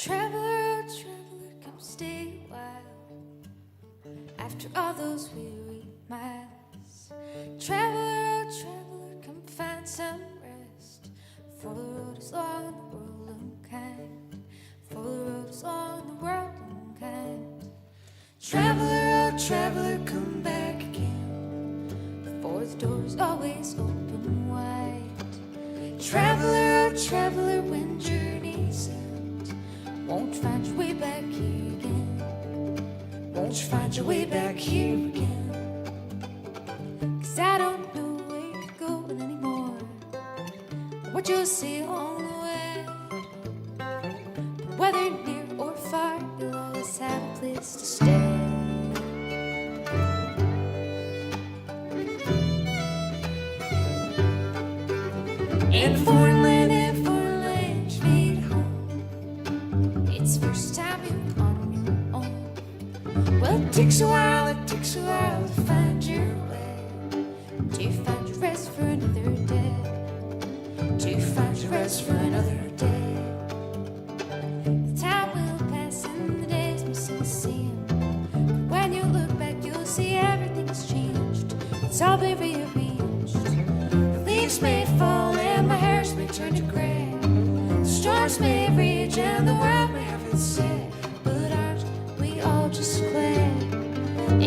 Traveler, oh traveler, come stay a while after all those weary miles. Traveler, oh traveler, come find some rest, for the road is long and the world unkind, for the road is long and the world unkind. Traveler, oh traveler, come back again, for the door is always open wide. Traveler, oh traveler, when journeys end, won't you find your way back here again? Won't you find your way back here again? 'Cause I don't know where you're going anymore, or what you'll see along the way. But whether near or far, you'll always have a place to stay. In foreign land, you made home. It's the first time you're on your own. Well, it takes a while to find your way. Do you find your rest for another day? Do you find your rest for another day? The time will pass and the days may seem the same, but when you look back, you'll see everything's changed. It's all been rearranged. The leaves may fall and my hairs may turn to gray. The storms may rage and the world may have its say, but aren't we all just clay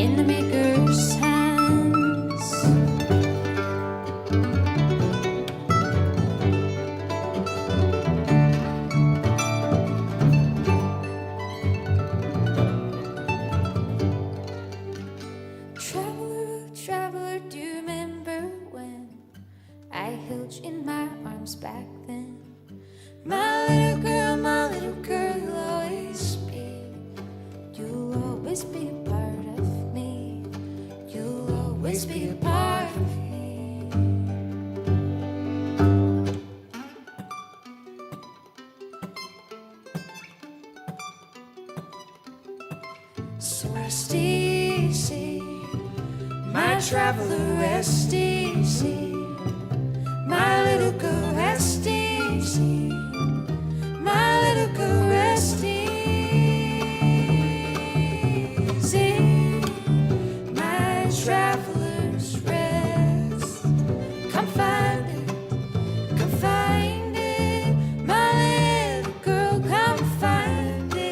in the maker's hands? Traveler, traveler, do you remember when I held you in my arms back then? My little girl, you'll always be a part of me. You'll always be a part of me. So rest easy, my traveler, rest easy. My little girl, rest easy. My little girl, rest easy. My traveler's rest. Come find it, come find it. My little girl, come find it.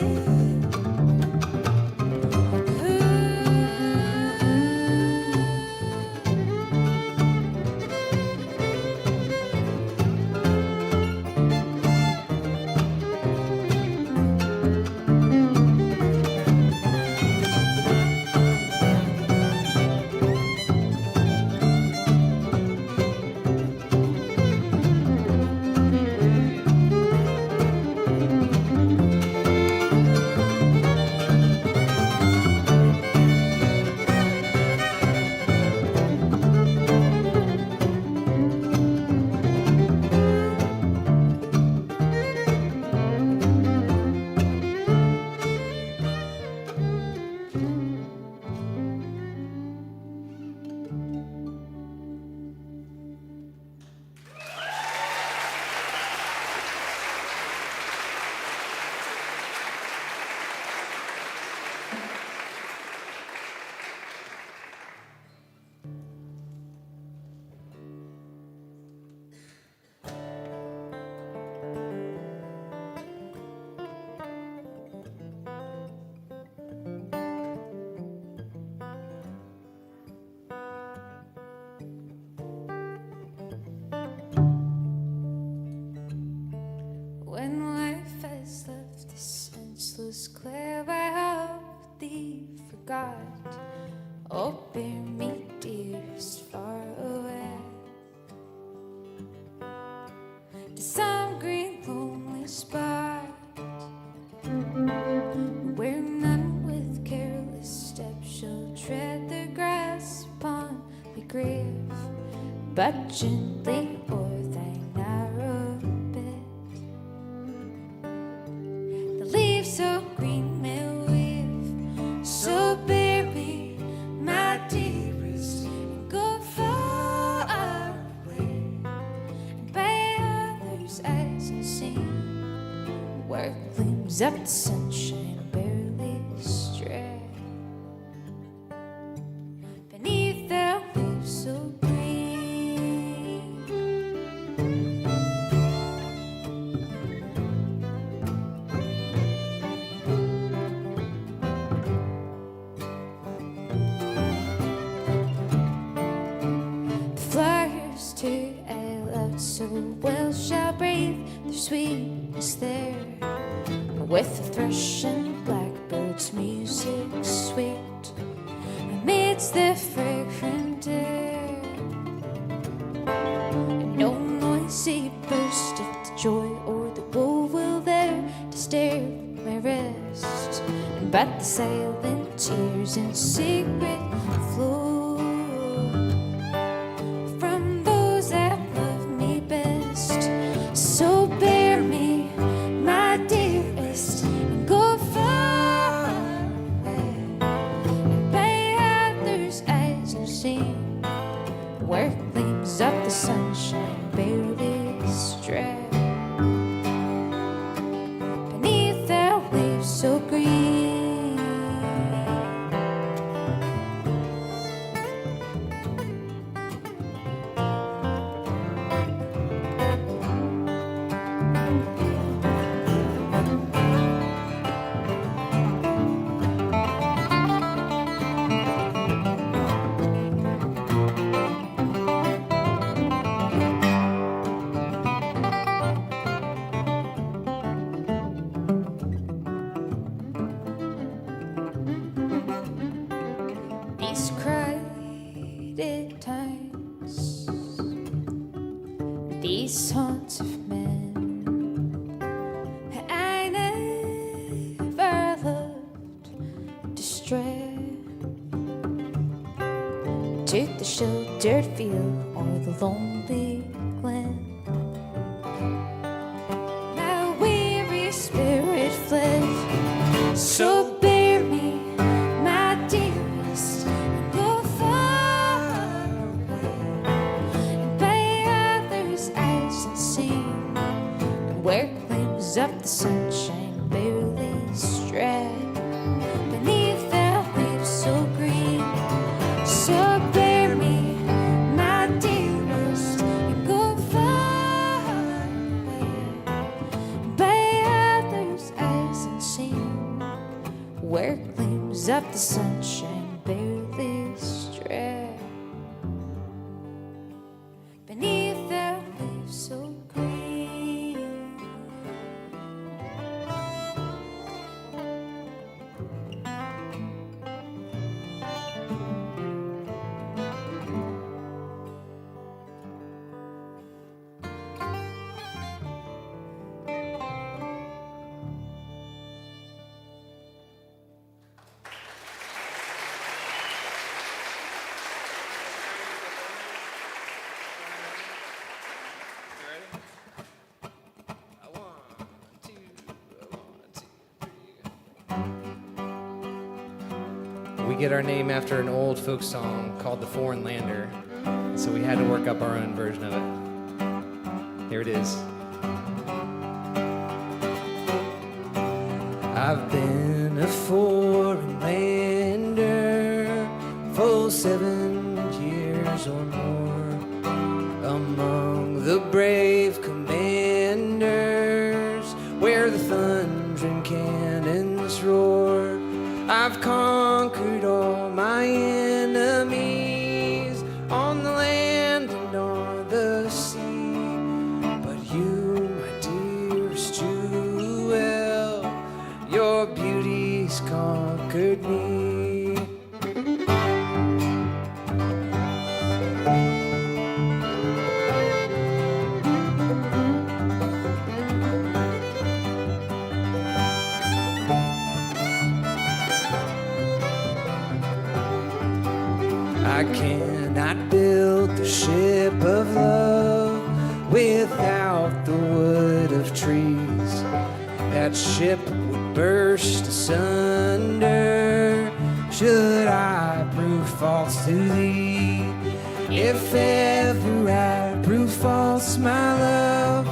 When life has left this senseless clay, I hope thee forgot. Oh, bear me dearest far away to some green lonely spot, where none with careless steps shall tread the grass upon my grave, but gently o'er thy narrow bed. The leaves so green may wave, so bear me, my dearest, and go far away, and by others' eyes unseen, where gleams gleams up the sunshine, barely stray beneath the leaves so green. The flowers too I loved so well shall breathe their sweetness there, with the thrush and blackbird's music sweet amidst the fragrant air. And no noisy burst of the joy or the woe will there disturb my rest, but the silent tears in secret flow from those that love me best. So bear me, my dearest, and go far away, and by others' eyes unseen, where gleams up the sunshine barely stray beneath the leaves so green. These crowded times, these haunts of men, I never loved to stray to the sheltered field or the lonely glen. My weary spirit fled, so bear me, my dearest, and go far away, and by others' eyes unseen, and where gleams up the sunshine barely stray beneath the leaves so green. So bear me, my dearest, and go far away, by others' eyes unseen, where gleams up the sunshine barely stray beneath the leaves so green. We get our name after an old folk song called The Foreign Lander, so we had to work up our own version of it. Here it is. I've been a foreign lander for 7 years or more, among the brave commanders where the thundering cannons roar. I've conquered all my enemies on the land and on the sea, but you, my dearest Jewel, your beauty's conquered me. I cannot build the ship of love without the wood of trees. That ship would burst asunder should I prove false to thee. If ever I prove false, my love,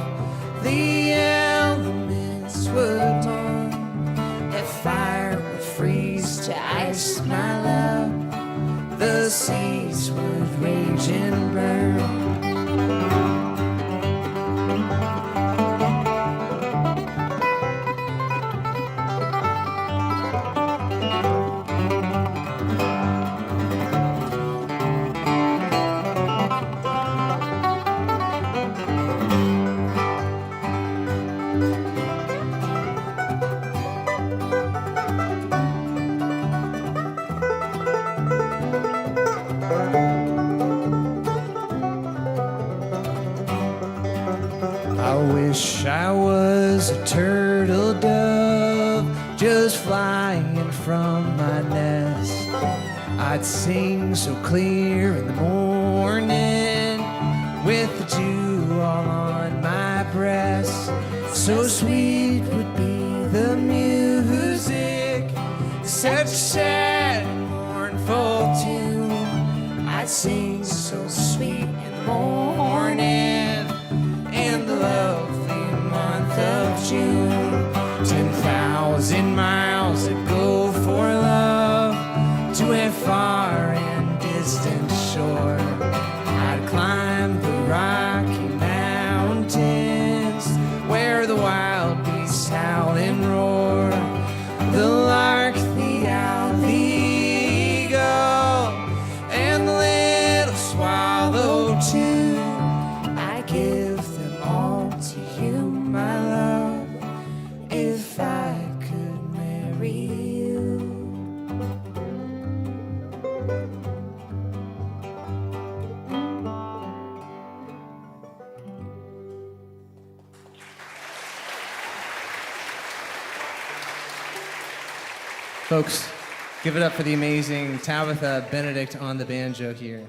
the elements would mourn. was a turtle dove just flying from my nest, I'd sing so clear in the morning with the dew all on my breast. So sweet would be the music, such a sad and mournful tune. I'd sing so sweet in the morning in the lovely month of June. 10,000 miles to go for love to a far and distant shore. I'd climb the Rocky Mountains where the wild beasts howl and roar. The lark, the owl, the eagle, and the little swallow too. I give them all to you, my love, if I could marry you. Folks, give it up for the amazing Tabitha Benedict on the banjo here.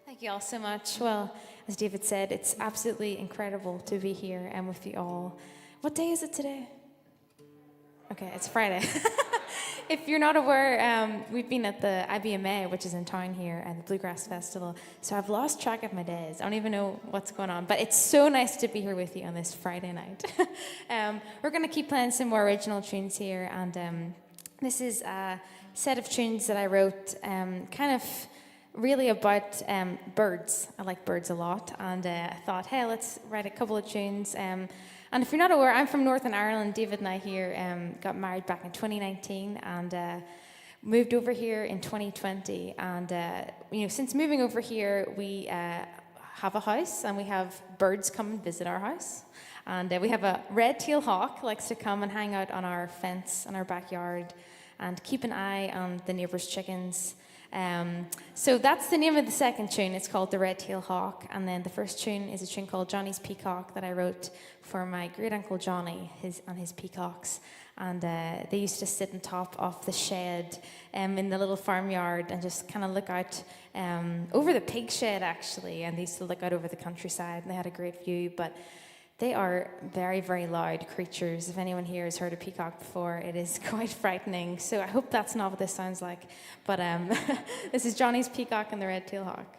Thank you all so much. Well, as David said, it's absolutely incredible to be here and with you all. What day is it today? Okay, it's Friday. If you're not aware, we've been at the IBMA, which is in town here, and the Bluegrass Festival. So I've lost track of my days. I don't even know what's going on. But it's so nice to be here with you on this Friday night. We're going to keep playing some more original tunes here. And this is a set of tunes that I wrote kind of really about birds. I like birds a lot. And I thought, hey, let's write a couple of tunes. And if you're not aware, I'm from Northern Ireland. David and I here got married back in 2019 and moved over here in 2020. And since moving over here, we have a house and we have birds come and visit our house. And we have a red-tailed hawk likes to come and hang out on our fence in our backyard and keep an eye on the neighbours' chickens. So that's the name of the second tune. It's called The Red-Tailed Hawk. And then the first tune is a tune called Johnny's Peacock that I wrote for my great-uncle Johnny on his peacocks. And they used to sit on top of the shed in the little farmyard and just kind of look out over the pig shed, actually. And they used to look out over the countryside, and they had a great view. But they are very, very loud creatures. If anyone here has heard a peacock before, it is quite frightening. So I hope that's not what this sounds like. But this is Johnny's Peacock and the Red-Tailed Hawk.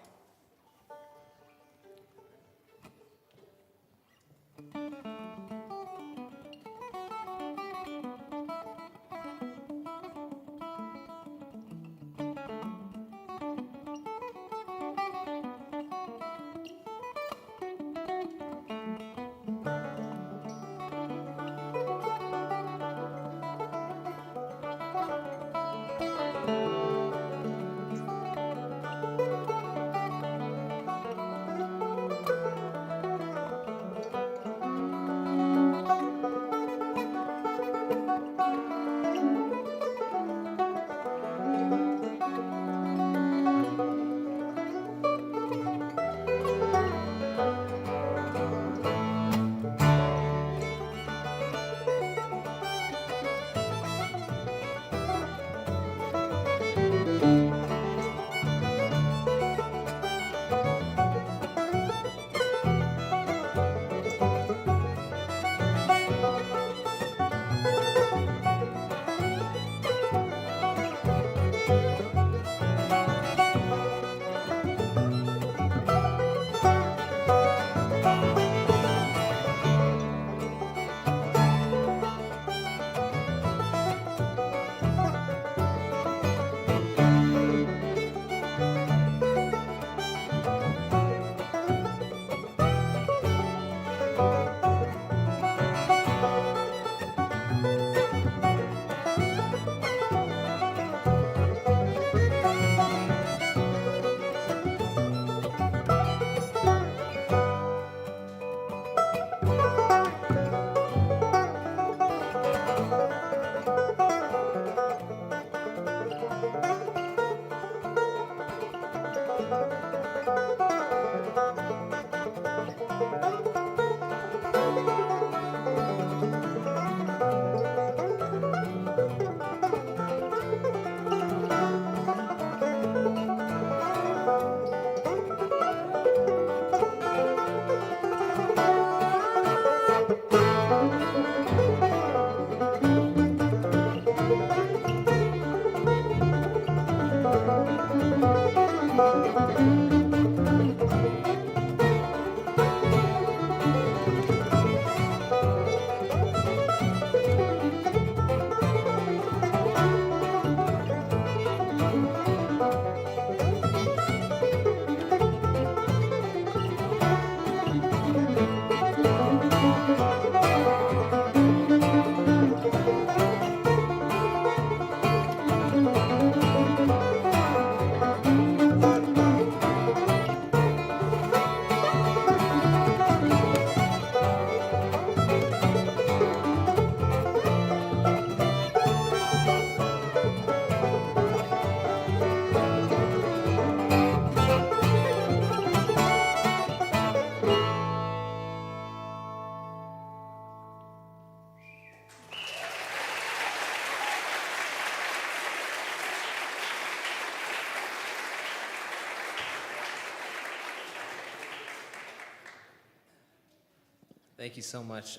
Thank you so much.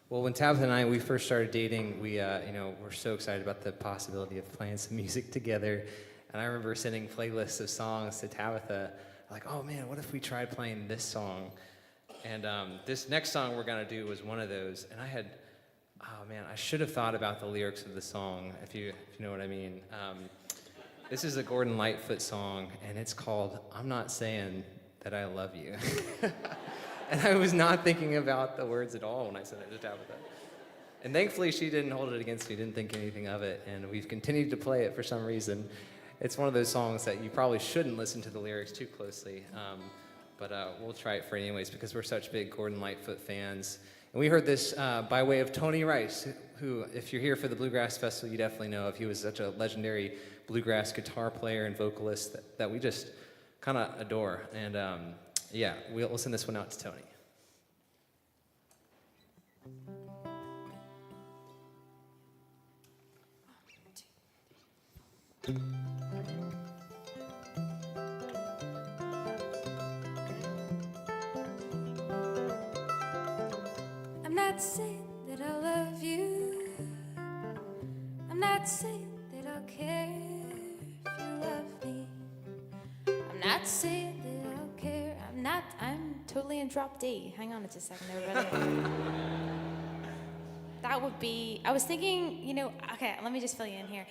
Well, when Tabitha and I, we first started dating, we, we're so excited about the possibility of playing some music together. And I remember sending playlists of songs to Tabitha, like, oh man, what if we tried playing this song? And this next song we're gonna do was one of those. And I should have thought about the lyrics of the song, if you know what I mean. This is a Gordon Lightfoot song, and it's called "I'm Not Saying That I Love You." And I was not thinking about the words at all when I sent it to Tabitha. And thankfully, she didn't hold it against me, didn't think anything of it, and we've continued to play it for some reason. It's one of those songs that you probably shouldn't listen to the lyrics too closely, but we'll try it for anyways because we're such big Gordon Lightfoot fans. And we heard this by way of Tony Rice, who, if you're here for the Bluegrass Festival, you definitely know of. He was such a legendary bluegrass guitar player and vocalist that we just kind of adore. And we'll send this one out to Tony. I'm not saying that I love you. I'm not saying that I'll care if you love me. I'm not saying that I'll care. I'm totally in drop D. Hang on just a second, everybody. That would be, I was thinking, okay, let me just fill you in here.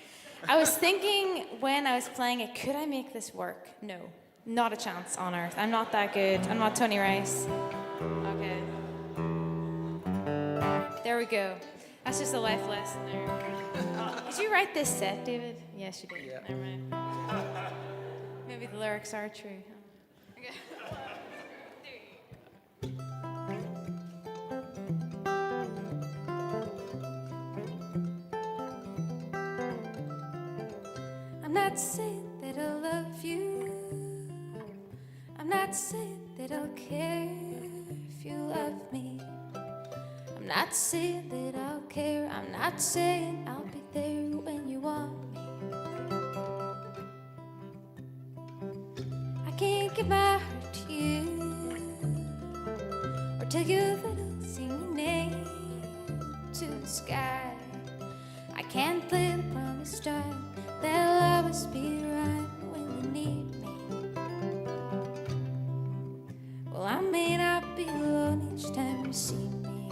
I was thinking when I was playing it, could I make this work? No, not a chance on earth. I'm not that good. I'm not Tony Rice. Okay. There we go. That's just a life lesson there. Did you write this set, David? Yes, you did. Yeah. Never mind. Maybe the lyrics are true. Okay. I'm not saying that I love you. I'm not saying that I'll care if you love me. I'm not saying that I'll care. I'm not saying I'll be there when you want me. I can't give my heart to you or take your little singing name to the sky. I can't play the promised time that'll always be right when you need me. Well, I may not be alone each time you see me,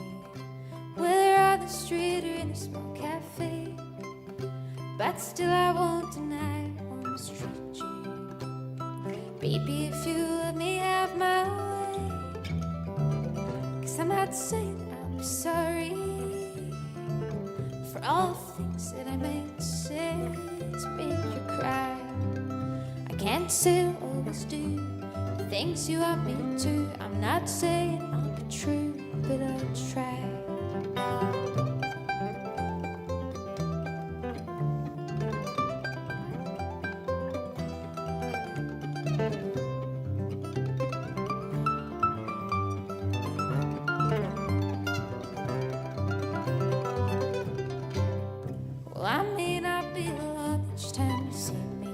whether on the street or in a small cafe, but still I won't deny I won't mistreat you. Baby, if you let me have my way, 'cause I'm not saying I'm sorry for all the things that I meant to say to make you cry. I can't say I'll always do the things you want me to. I'm not saying I'll be true, but I'll try. Well, I may not be alone each time you see me,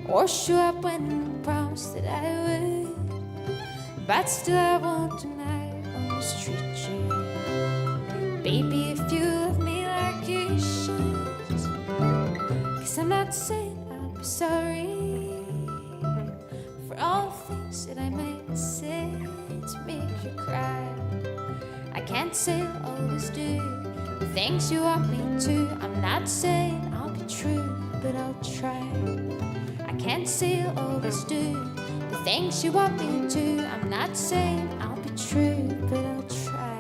or show up when I promised that I would, but still I won't deny I won't mistreat you. Baby, if you love me like you should, 'cause I'm not saying I'll be sorry for all the things that I might say to make you cry. I can't say I'll always do the things you want me to. I'm not saying I'll be true, but I'll try. I can't say I'll always do the things you want me to. I'm not saying I'll be true, but I'll try.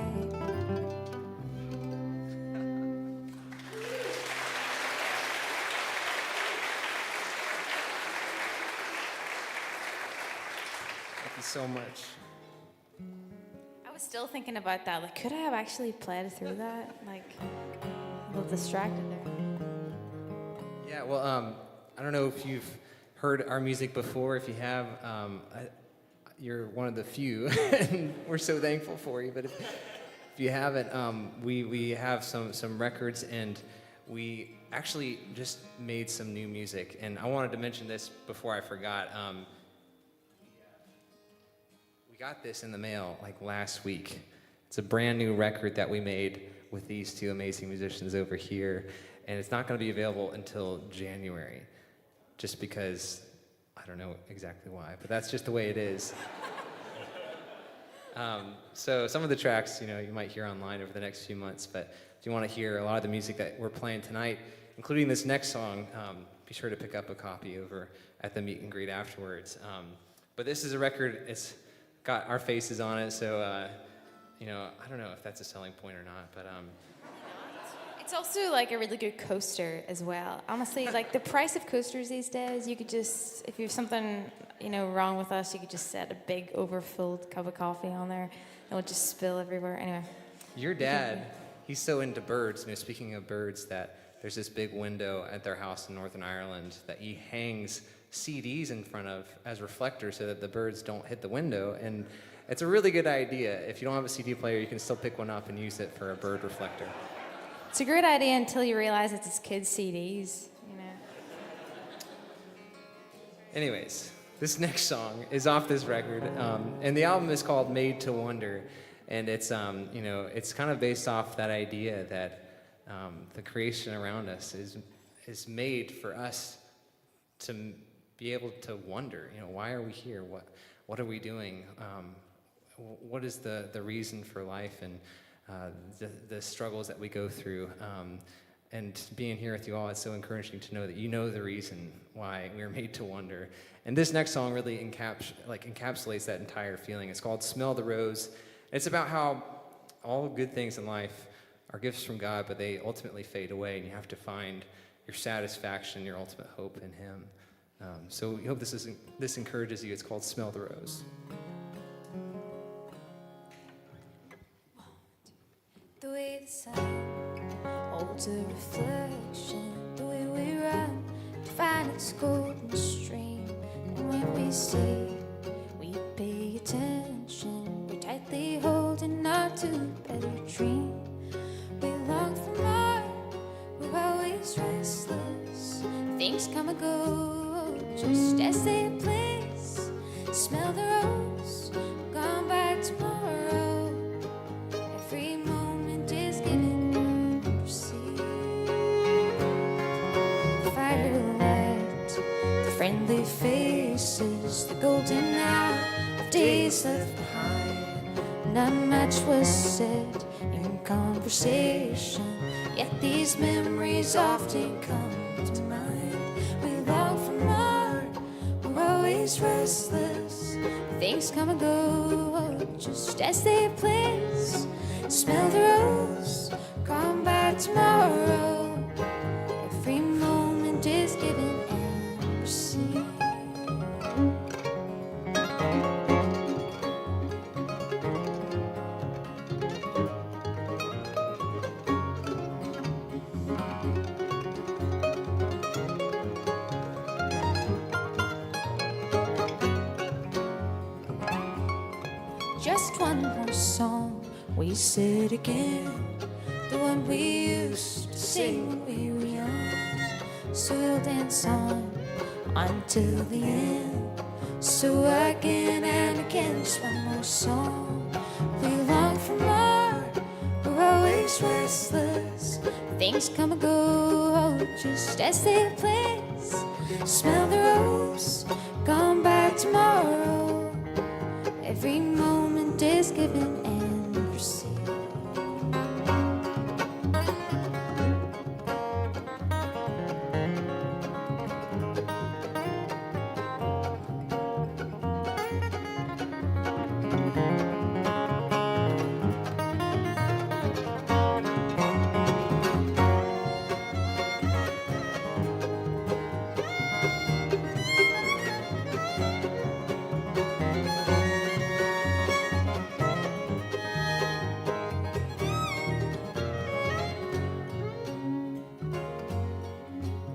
Thank you so much. I was still thinking about that. Like, could I have actually played through that? Like, a little distracted there. Yeah, well, I don't know if you've heard our music before. If you have, you're one of the few, and we're so thankful for you. But if you haven't, we have some records, and we actually just made some new music. And I wanted to mention this before I forgot. We got this in the mail like last week, It's a brand new record that we made with these two amazing musicians over here, and it's not going to be available until January, just because I don't know exactly why, but that's just the way it is. So some of the tracks, you might hear online over the next few months, but if you want to hear a lot of the music that we're playing tonight, including this next song, be sure to pick up a copy over at the meet and greet afterwards. But this is a record, it's got our faces on it, so, I don't know if that's a selling point or not, but... It's also like a really good coaster as well. Honestly, like the price of coasters these days, you could just, if you have something, wrong with us, you could just set a big overfilled cup of coffee on there. It'll just spill everywhere. Anyway. Your dad, he's so into birds. Speaking of birds, that there's this big window at their house in Northern Ireland that he hangs CDs in front of as reflectors so that the birds don't hit the window. And it's a really good idea. If you don't have a CD player, you can still pick one up and use it for a bird reflector. It's a great idea until you realize it's his kids' CDs, Anyways, this next song is off this record, and the album is called Made to Wonder, and it's it's kind of based off that idea that the creation around us is made for us to be able to wonder. Why are we here? What are we doing? What is the reason for life and the struggles that we go through? And being here with you all, it's so encouraging to know that you know the reason why we were made to wonder. And this next song really encapsulates that entire feeling. It's called Smell the Rose. It's about how all good things in life are gifts from God, but they ultimately fade away, and you have to find your satisfaction, your ultimate hope in Him. So we hope this encourages you. It's called Smell the Rose. The way the sun holds a reflection, the way we run to find its golden stream. And when we see, we pay attention, we're tightly holding on to a better dream. We long for more, we're always restless. Things come and go, just as they please. Smell the rose, gone by tomorrow. Every moment is given and received. The firelight, the friendly faces, the golden hour of days left behind. Not much was said in conversation, yet these memories often come to mind. We long for more, we're always restless. Things come and go, just as they please. Smell the rose, come back tomorrow. Every moment is given and received. Just one more song, we said again, the one we used to sing when we were young. So we'll dance on until the end. So again and again, just one more song. We long for more, we're always restless. Things come and go, just as they please. Smell the rose, come back tomorrow. Every moment is given and received.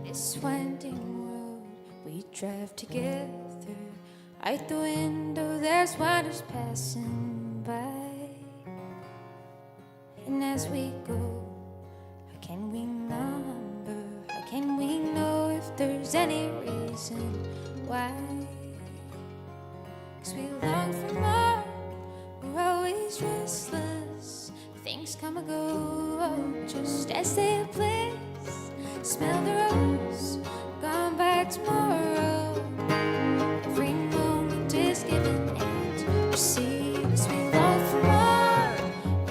This winding road we drive together. Out the window there's wonders passing by. And as we go, how can we number? How can we know if there's any reason why? 'Cause we long for more, we're always restless. come and go, just as they please. Smell the rose, gone back tomorrow. Every moment is given and received as we long for more.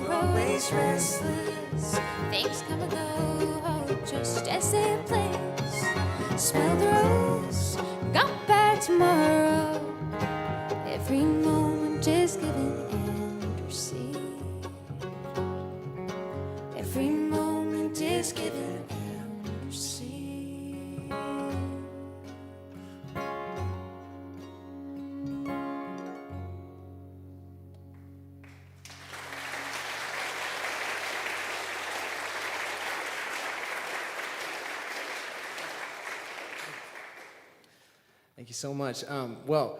We're always restless. Things come and go, just as they please. Smell the rose, gone back tomorrow. Every moment is given and received. Every moment is given and received. Thank you so much. Well,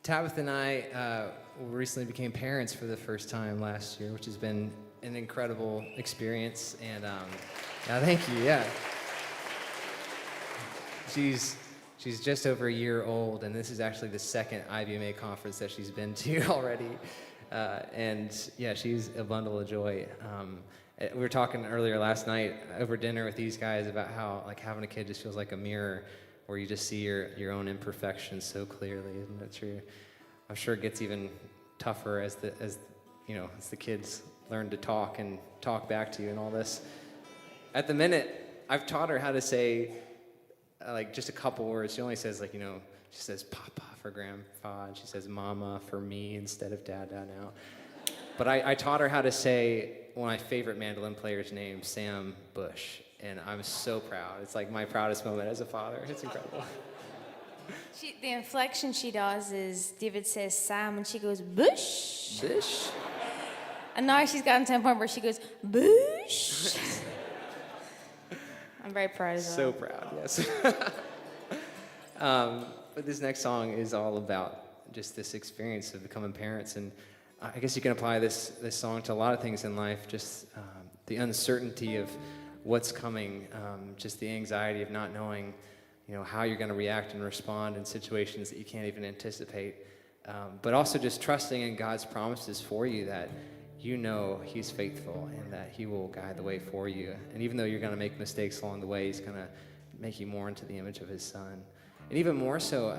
Tabitha and I recently became parents for the first time last year, which has been an incredible experience. And yeah, thank you. Yeah, she's just over a year old, and this is actually the second IBMA conference that she's been to already. And yeah, she's a bundle of joy. We were talking earlier last night over dinner with these guys about how like having a kid just feels like a mirror, where you just see your own imperfections so clearly. Isn't that true? I'm sure it gets even tougher as the kids learn to talk and talk back to you and all this. At the minute, I've taught her how to say like just a couple words. She only says she says papa for grandpa, and she says mama for me instead of dad now. But I taught her how to say one of my favorite mandolin players' name, Sam Bush. And I'm so proud. It's like my proudest moment as a father. It's incredible. The inflection she does is David says Sam and she goes Bush. Bush? And now she's gotten to a point where she goes Bush. I'm very proud of her. So proud, yes. But this next song is all about just this experience of becoming parents. And I guess you can apply this song to a lot of things in life. Just the uncertainty of what's coming, just the anxiety of not knowing, how you're going to react and respond in situations that you can't even anticipate. But also just trusting in God's promises for you that He's faithful and that He will guide the way for you. And even though you're going to make mistakes along the way, He's going to make you more into the image of His Son. And even more so,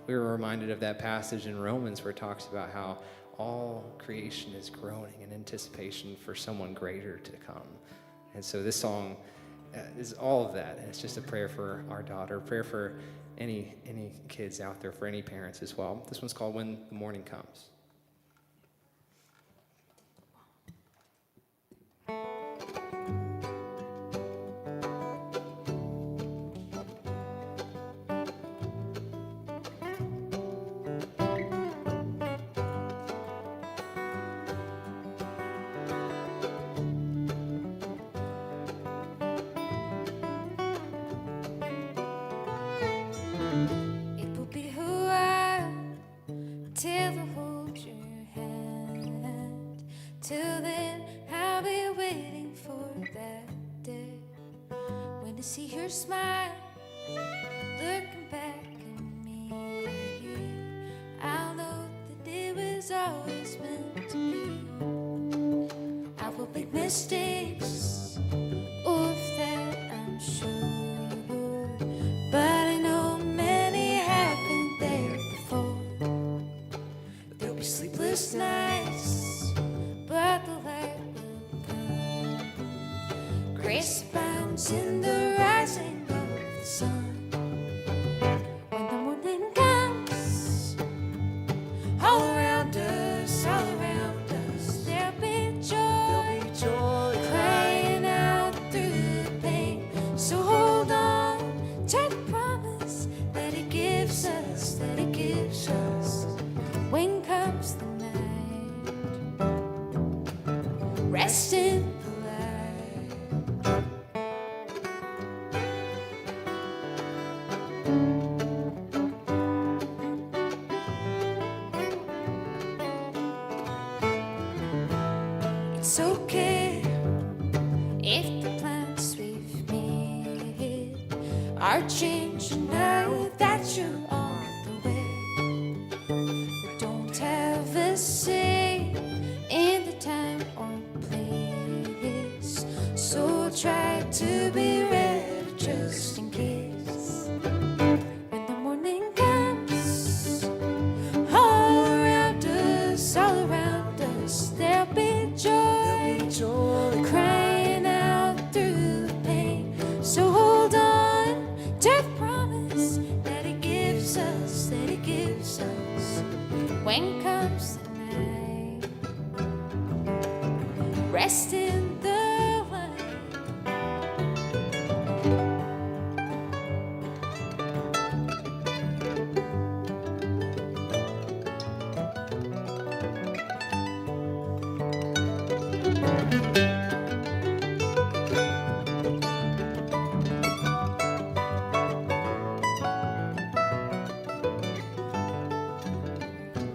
we were reminded of that passage in Romans where it talks about how all creation is groaning in anticipation for someone greater to come. And so this song is all of that. And it's just a prayer for our daughter, a prayer for any kids out there, for any parents as well. This one's called When the Morning Comes. It will be a while till I hold your hand. Till then, I'll be waiting for that day when I see her smile, looking back at me. I'll know that it was always meant to be. I will make mistakes, of that I'm sure, but I know many have been there before. There'll be sleepless nights, but the light will come. Grace abounds in the rising of the sun. When the morning comes, all around us, there'll be joy, crying out through the pain. So hold on to the promise that He gives us, when comes the night. Rest in the light. It's okay if the plans we've made are changing now that you're on the way. We don't have a say in the time or place. joy, joy. crying out through the pain. So hold on to the promise that He gives us, that He gives us. When comes the night, rest in the light.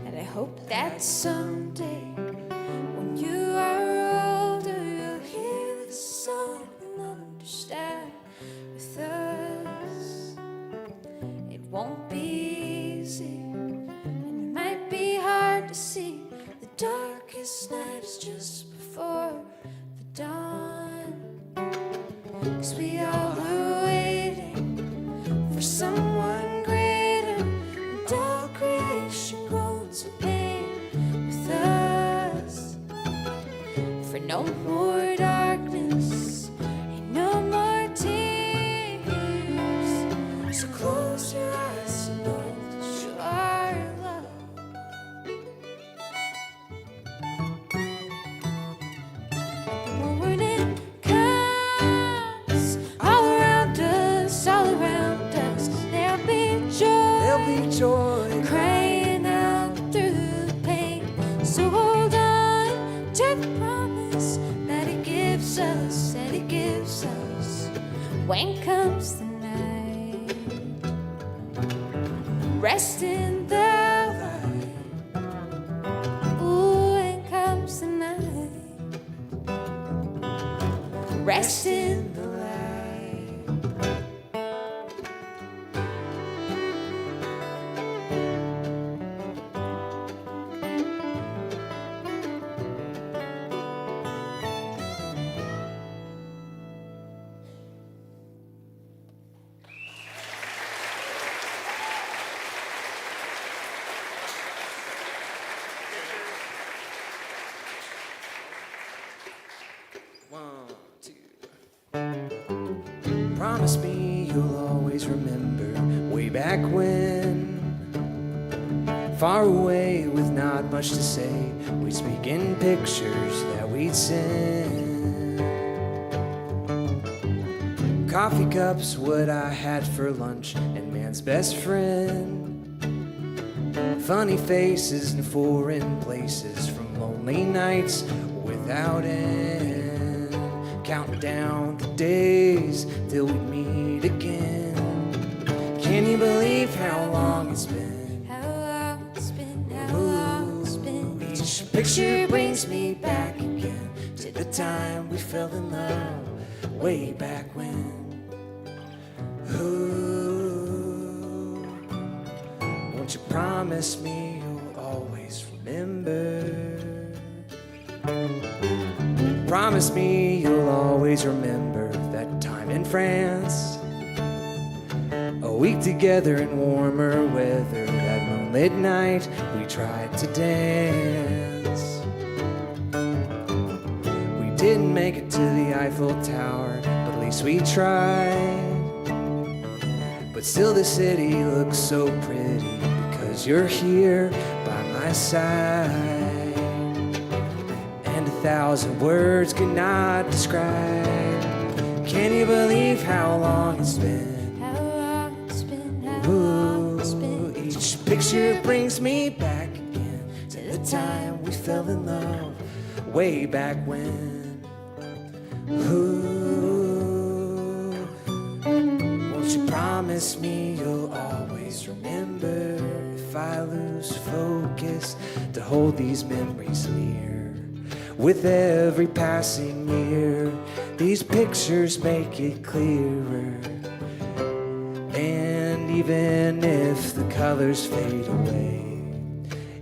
And I hope that someday, when you are older, you'll hear this song and understand. With us, it won't be easy, and it might be hard to see. The darkest night is just before the dawn. 'Cause we all are waiting for someone greater, and all creation groans in pain with us. For no more darkness and no more tears. So close your eyes and know that you are loved. The morning comes all around us, all around us. There'll be joy, There'll be joy. crying out through the pain. So hold on to the promise that He gives us, that He gives us. When comes the night, rest in the light. Ooh, when comes the night, rest in the light. One, two. Promise me you'll always remember way back when, far away with not much to say, we'd speak in pictures that we'd send. Coffee cups, what I had for lunch, and man's best friend. Funny faces in foreign places from lonely nights without end. Counting down the days till we meet again. Can you believe how long it's been? How long it's been, how long it's been. Each picture brings me back again to the time we fell in love way back when. Ooh, won't you promise me you'll always remember? Promise me you'll always remember that time in France. A week together in warmer weather. That moonlit night we tried to dance. We didn't make it to the Eiffel Tower, but at least we tried. But still the city looks so pretty because you're here by my side. And 1,000 words cannot describe. Can you believe how long it's been? How long it's been, how long it's been. Each picture brings me back again to the time we fell in love way back when. Ooh, won't you promise me you'll always remember if I lose focus to hold these memories near? With every passing year, these pictures make it clearer. And even if the colors fade away,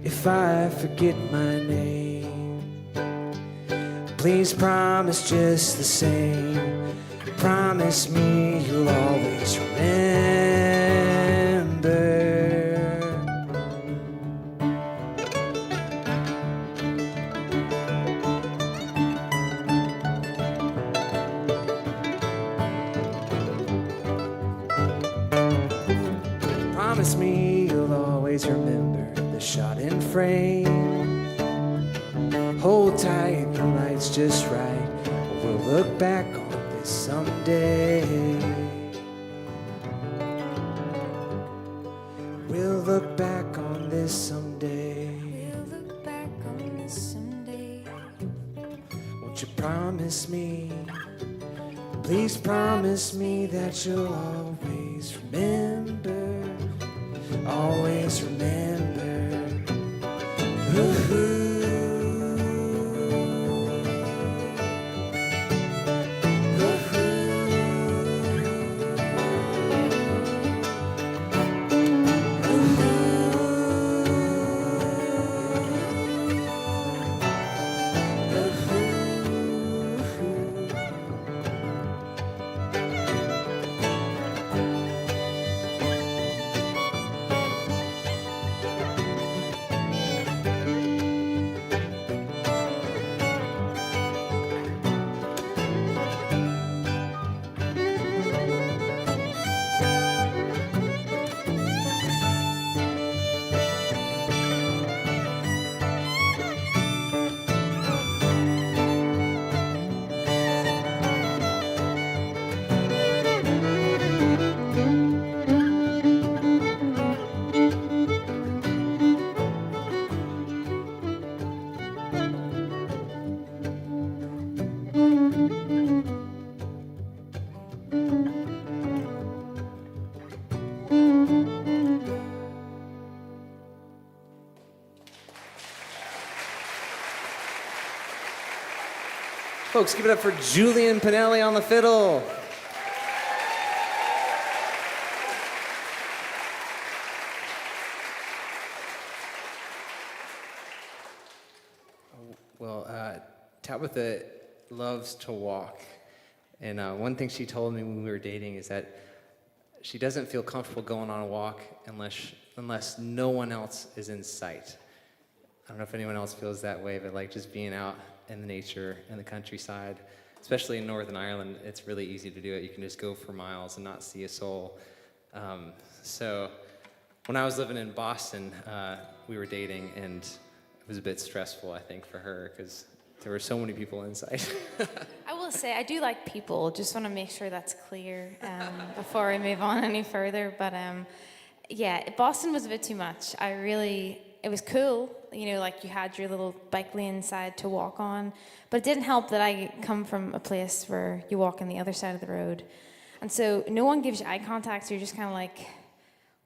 if I forget my name, please promise just the same. Promise me you'll always remember. promise me you'll always remember the shot in frame. Hold tight, the light's just right. We'll look back on this someday. We'll look back on this someday. We'll look back on this someday. Won't you promise me? Please promise me that you'll always remember. Always remember. Ooh. Folks, give it up for Julian Pinelli on the fiddle. Well, Tabitha loves to walk. And one thing she told me when we were dating is that she doesn't feel comfortable going on a walk unless no one else is in sight. I don't know if anyone else feels that way, but like just being out in the nature, in the countryside, especially in Northern Ireland, it's really easy to do it. You can just go for miles and not see a soul. So when I was living in Boston, we were dating, and it was a bit stressful, I think, for her, because there were so many people inside. I will say, I do like people. Just want to make sure that's clear before I move on any further. But yeah, Boston was a bit too much. It was cool, you know, like you had your little bike lane side to walk on. But it didn't help that I come from a place where you walk on the other side of the road. And so no one gives you eye contact, so you're just kind of like,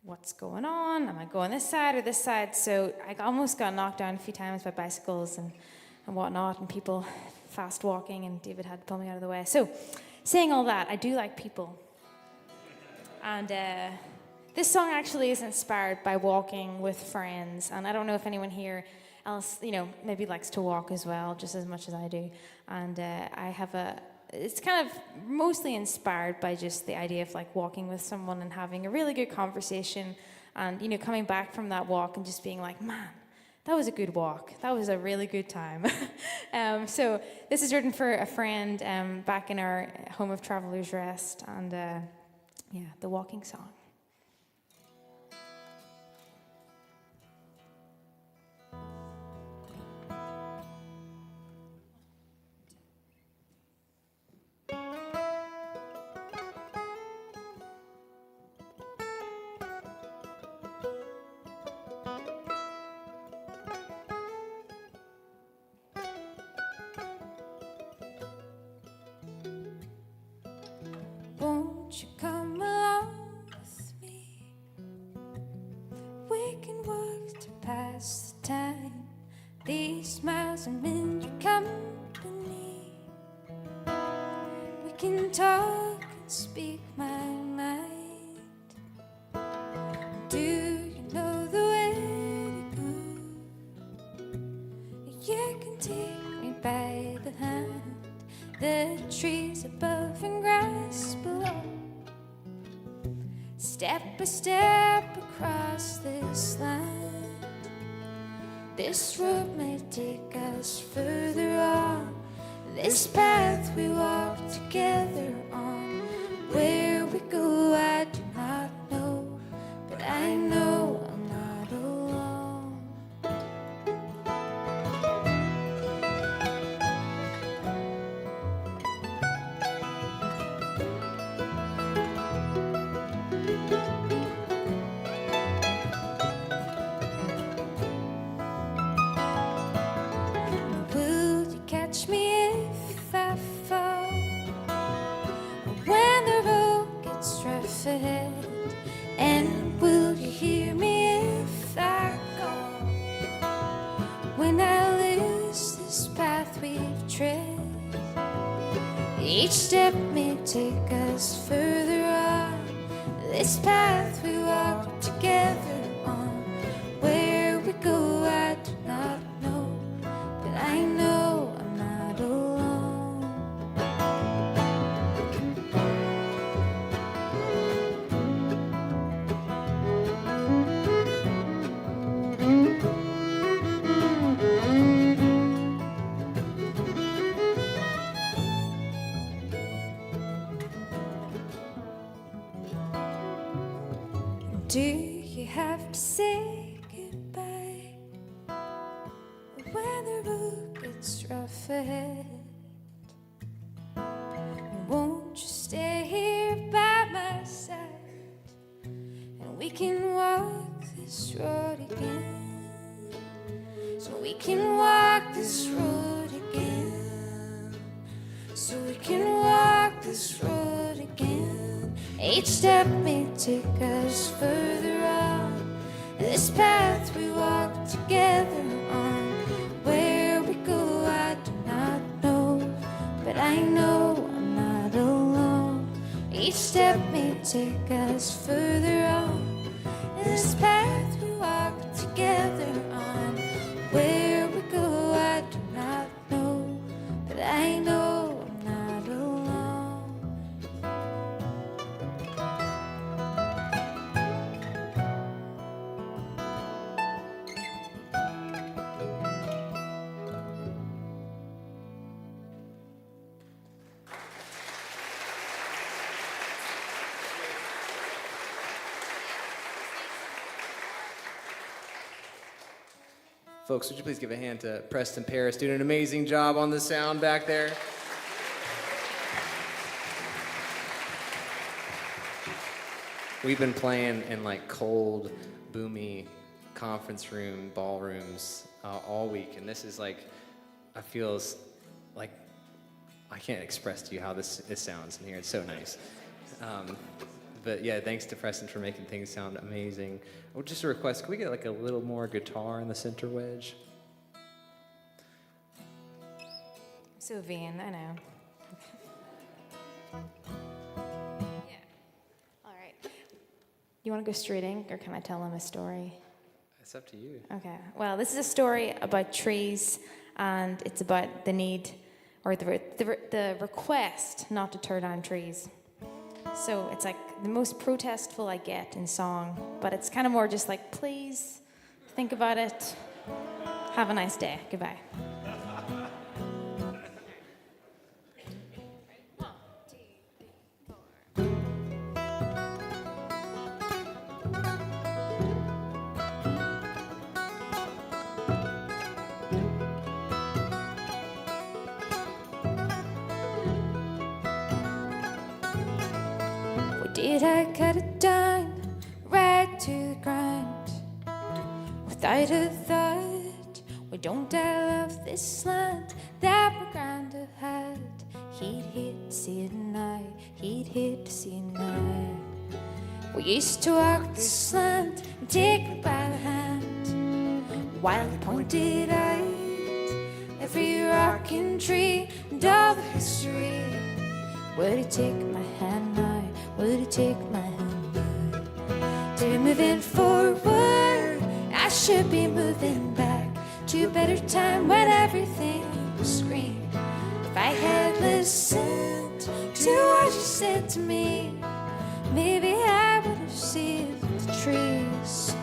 what's going on? Am I going this side or this side? So I almost got knocked down a few times by bicycles and whatnot, and people fast walking, and David had to pull me out of the way. So, saying all that, I do like people. And this song actually is inspired by walking with friends, and I don't know if anyone here else, you know, maybe likes to walk as well, just as much as I do. And it's kind of mostly inspired by just the idea of like walking with someone and having a really good conversation, and, you know, coming back from that walk and just being like, man, that was a good walk. That was a really good time. So this is written for a friend back in our home of Traveller's Rest, and yeah, the walking song. Won't you come along with me? We can walk to pass the time. These miles I'm in your company. We can talk and speak my mind. Do you know the way to go? You can take me by the hand. The trees above and grass below. Step by step across this land. This road may take us further on. This path we walk together on. Where we go I do not know, but I know rough ahead. And will you hear me if I go? When I lose this path we've tread, each step may take us further on. This path we walk together on. Where we go I do not know, but I know I'm not alone. Do you have to say goodbye when the road gets rough ahead? Won't you stay here by my side, and we can walk this road again? So we can walk this road again. So we can walk this road again. Each step may take us further on. This path we walk together on. Where we go I do not know, but I know I'm not alone. Each step may take us further on. This path we walk together on. Where we go I do not know, but I know I'm not alone. Folks, would you please give a hand to Preston Paris, doing an amazing job on the sound back there. We've been playing in like cold, boomy conference room, ballrooms all week, and this is like, I feel like, I can't express to you how this sounds in here. It's so nice. But yeah, thanks to Preston for making things sound amazing. Oh, just a request, can we get like a little more guitar in the center wedge? So vain, I know. Yeah. All right. You want to go straight in, or can I tell them a story? It's up to you. Okay. Well, this is a story about trees, and it's about the need, or the request not to tear down trees. So it's like the most protestful I get in song, but it's kind of more just like, please think about it. Have a nice day. Goodbye. Did I cut it down right to the ground without a thought? Why don't I love this land that my granda had? He'd hate to see it now, he'd hate to see it now. We used to walk this land and take it by the hand while he pointed out every rock and tree and all the history. Would he take my hand now? Would he take my hand now? To be moving forward, I should be moving back to a better time when everything was green. If I had listened to what you said to me, maybe I would have saved the trees.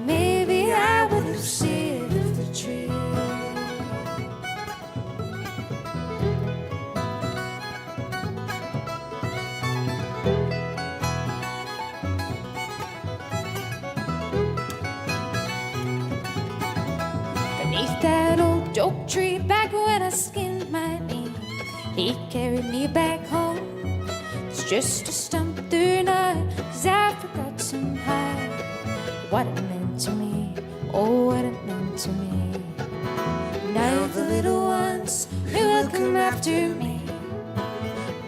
Maybe I would have saved the trees. That old oak tree back when I skinned my knee, he carried me back home. It's just a stump through now, 'cause I forgot somehow what it meant to me, oh what it meant to me. Now the little ones who will come after me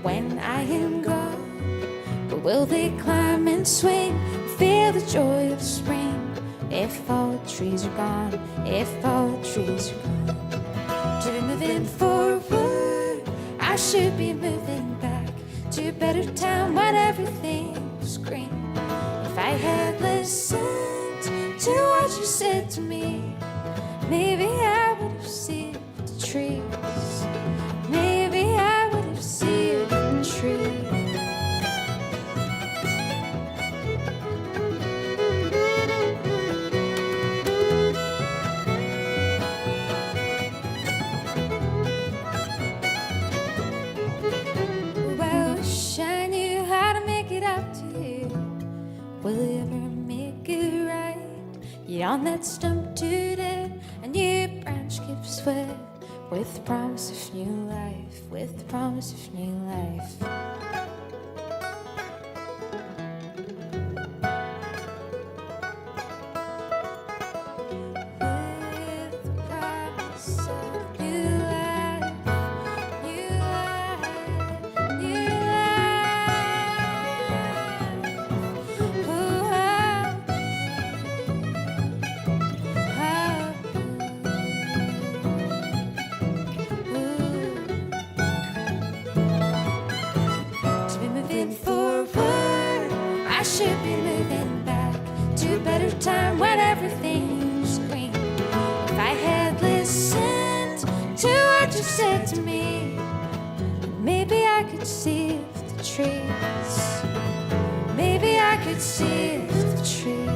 when I am gone, but will they climb and swing, feel the joy of spring. If all the trees are gone, if all the trees are gone. To be moving forward, I should be moving back to a better time when everything was green. If I had listened to what you said to me, maybe I would have seen the trees. Maybe I would have seen the trees. Will you ever make it right? You're on that stump today, a new branch keeps sway with the promise of new life, with the promise of new life. Should be moving back to a better time when everything's green. If I had listened to what you said to me, maybe I could see the trees. Maybe I could see the trees.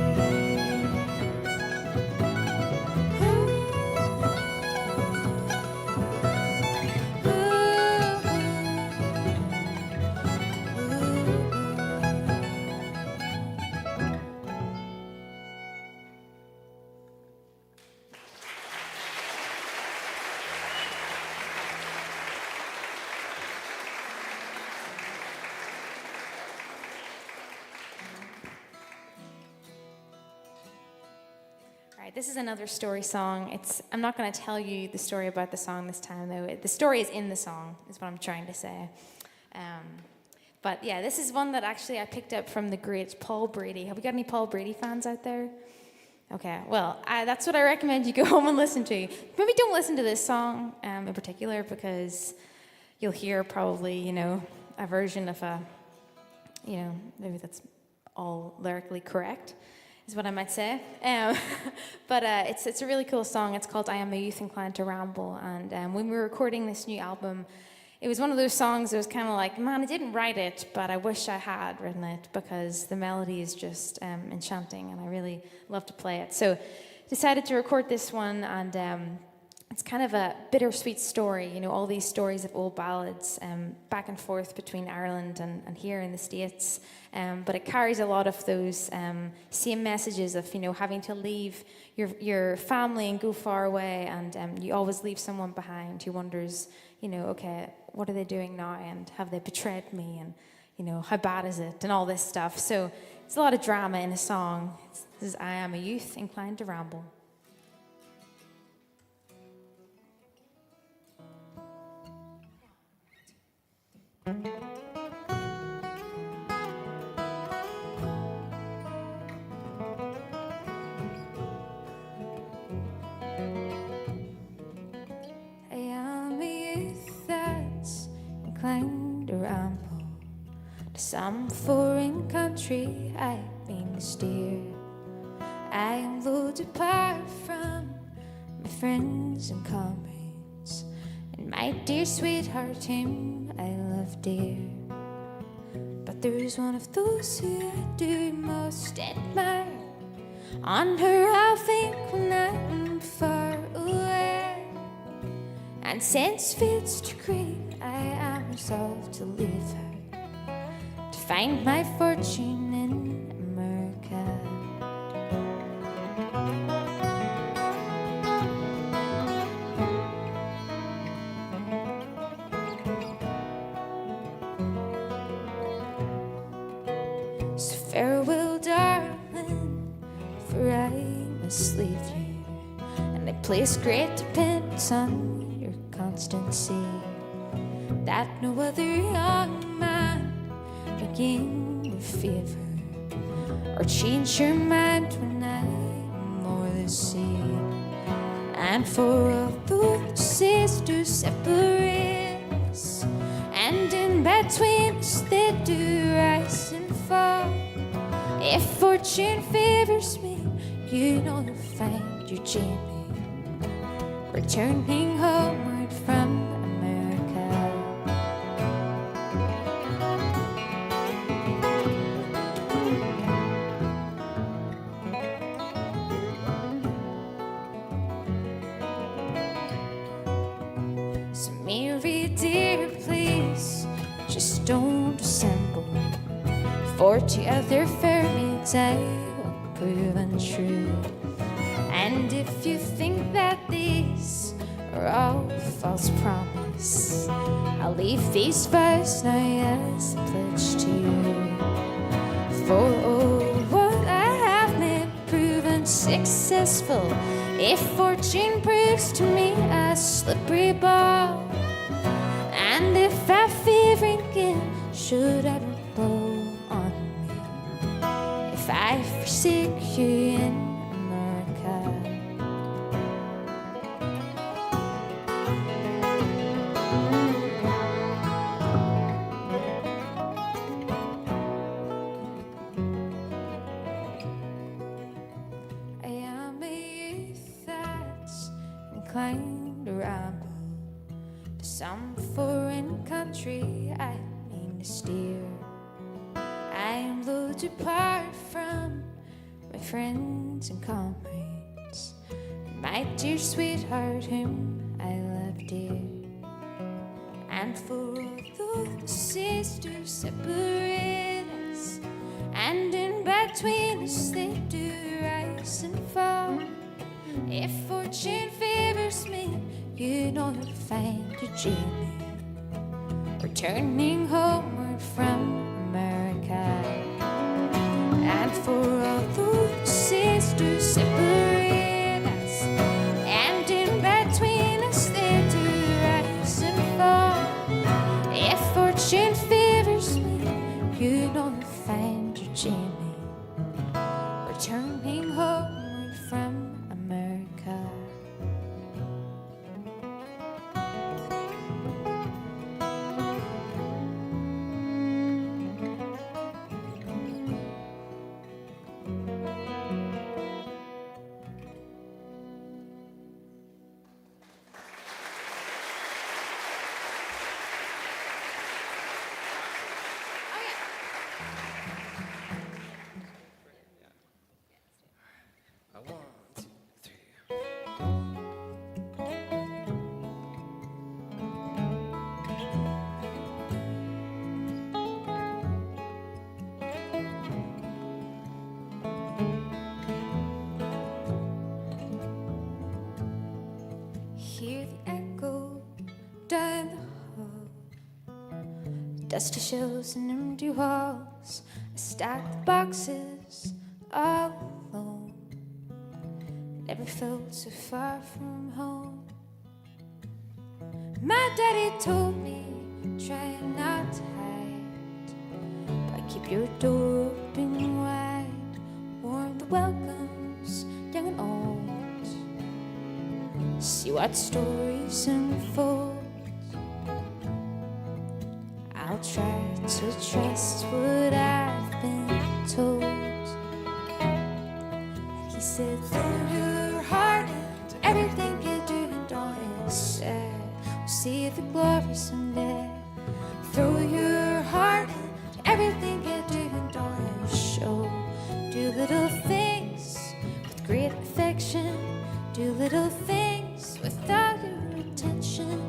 This is another story song. I'm not going to tell you the story about the song this time, though. The story is in the song, is what I'm trying to say. But yeah, this is one that actually I picked up from the great Paul Brady. Have we got any Paul Brady fans out there? Okay, well, that's what I recommend you go home and listen to. Maybe don't listen to this song in particular, because you'll hear probably, a version of maybe that's all lyrically correct, is what I might say. But it's a really cool song. It's called I Am a Youth Inclined to Ramble. And when we were recording this new album, it was one of those songs that was kind of like, man, I didn't write it, but I wish I had written it, because the melody is just enchanting and I really love to play it. So decided to record this one, and it's kind of a bittersweet story, all these stories of old ballads back and forth between Ireland and here in the States. But it carries a lot of those same messages of, having to leave your family and go far away, and you always leave someone behind who wonders, okay, what are they doing now, and have they betrayed me, and, how bad is it, and all this stuff. So it's a lot of drama in a song. This is I Am a Youth Inclined to Ramble. Inclined to ramble to some foreign country I've been to steer. I am loads apart from my friends and comrades, and my dear sweetheart, him I love dear. But there's one of those who I do most admire. On her I'll think when I'm far away, and since fate's decree I am resolved to leave her, to find my fortune in America. So farewell, darling, for I must leave you, and I place great dependence on your constancy, that no other young man may gain your favor, or change your mind when I'm more the same. And for all those sisters separate us, and in between us they do rise and fall. If fortune favors me, you know you'll find your Jamie returning homeward from America. So Mary dear, please just don't assemble, for to other fairies I will prove untrue. And if you think that these are all false promise, I'll leave these vows now as a pledge to you. For oh, what I have may prove unsuccessful if fortune proves to me a slippery ball. And if I fear again should ever blow on me, if I forsake you in America. I am a youth that's inclined to ramble to some foreign country I mean to steer. I am loath to part from my friends and comrades, and my dear sweetheart whom I love dear. And for all those sisters separate us, and in between us they do rise and fall. If fortune favors me, you know you'll find your Jamie returning homeward from America. And for all those sisters separate us, and in between us they do rise and fall. If fortune favors me, you know you'll find your Jamie returning homeward from America. One, two, three. Hear the echo down the hall, dusty shelves and empty walls. I stack the boxes all alone. Never felt so far from home. My daddy told me, try not to hide, but keep your door open wide, warm the welcomes, young and old. See what stories unfold. I'll try to trust what I've been told. He said, throw your heart into everything you do and don't accept. We'll see the glory someday. Throw your heart into everything you do and don't show. Do little things with great affection. Do little things without your attention.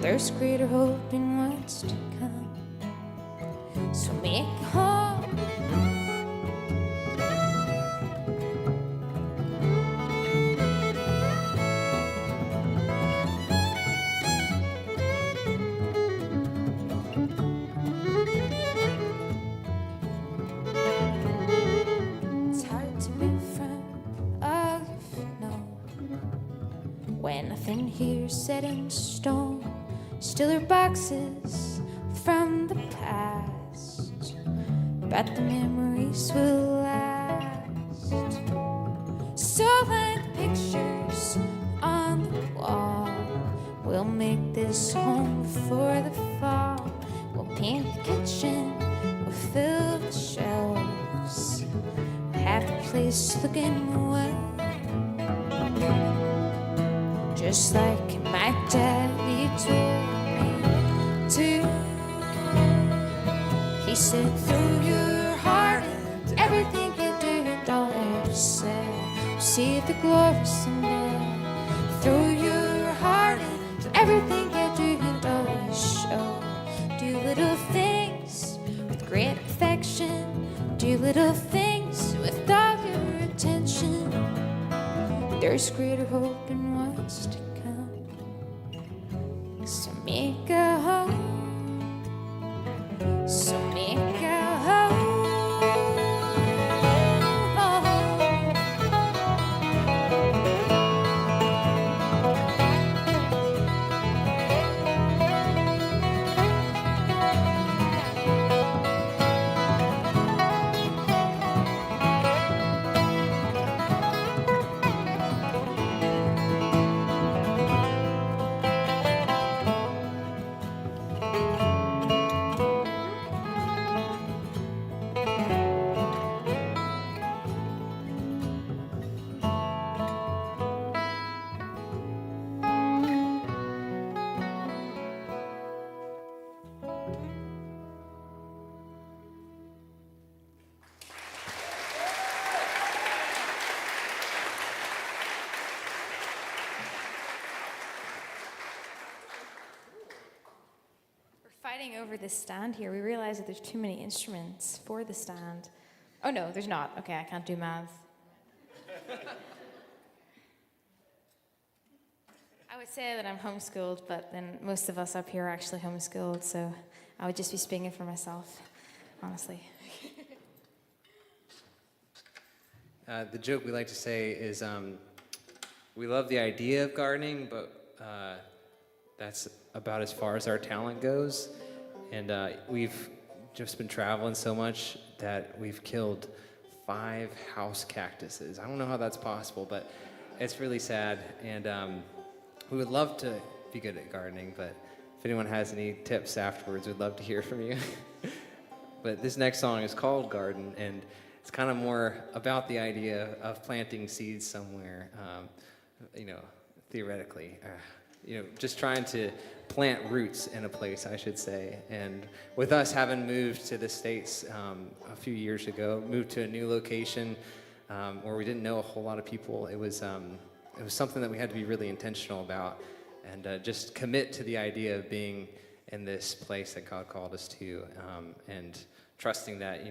There's greater hope in what's to come. So make a home. It's hard to move from all you've known when nothing here's set in stone. Still are boxes from the past, but the memories will last. So like the pictures on the wall, we'll make this home before the fall. We'll paint the kitchen, we'll fill the shelves, have the place looking well, just like my daddy told me to. He said, through your heart and everything you do, don't ever say, see the glory someday. Through your heart and everything you do, and always show. Do little things with great affection. Do little things with all your attention. There's greater hope in what's to come. So make a home. So make a home. Fighting over this stand here, we realized that there's too many instruments for the stand. Oh no, there's not. Okay, I can't do math. I would say that I'm homeschooled, but then most of us up here are actually homeschooled, so I would just be speaking for myself, honestly. The joke we like to say is we love the idea of gardening, but that's about as far as our talent goes. And we've just been traveling so much that we've killed 5 house cactuses. I don't know how that's possible, but it's really sad. And we would love to be good at gardening, but if anyone has any tips afterwards, we'd love to hear from you. But this next song is called Garden, and it's kind of more about the idea of planting seeds somewhere, theoretically. Just trying to plant roots in a place, I should say. And with us having moved to the States a few years ago, moved to a new location where we didn't know a whole lot of people, it was something that we had to be really intentional about and just commit to the idea of being in this place that God called us to, and trusting that,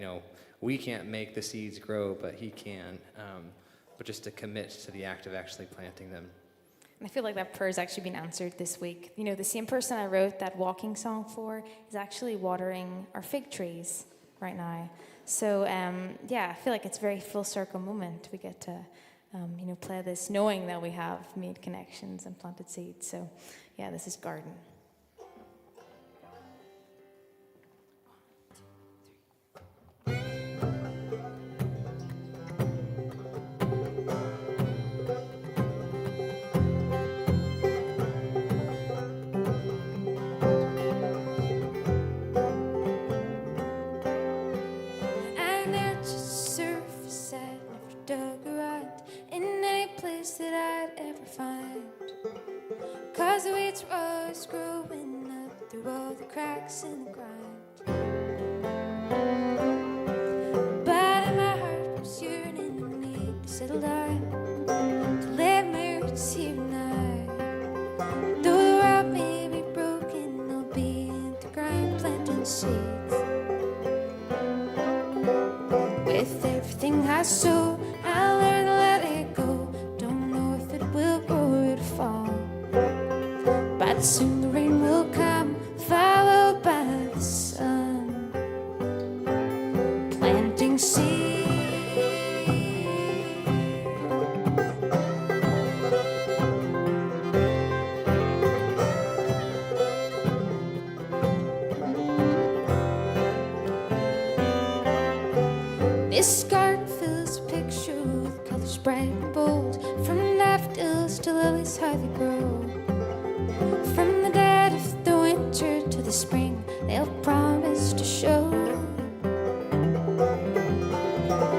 we can't make the seeds grow, but He can, but just to commit to the act of actually planting them. I feel like that prayer's actually been answered this week. The same person I wrote that walking song for is actually watering our fig trees right now. So, I feel like it's a very full circle moment. We get to, play this knowing that we have made connections and planted seeds. So, this is Garden. Cracks in the grind, but in my heart was yearning to need to settle down, to let my roots here now. Though the world may be broken, I'll be in the ground planting seeds. With everything I sow, I learn to let it go. Don't know if it will grow or it'll fall, but soon the rain will come, followed by the sun, planting seeds. This garden fills a picture with colors bright and bold. From daffodils to lilies how they grow. From the dead of the winter to the spring, they'll promise to show.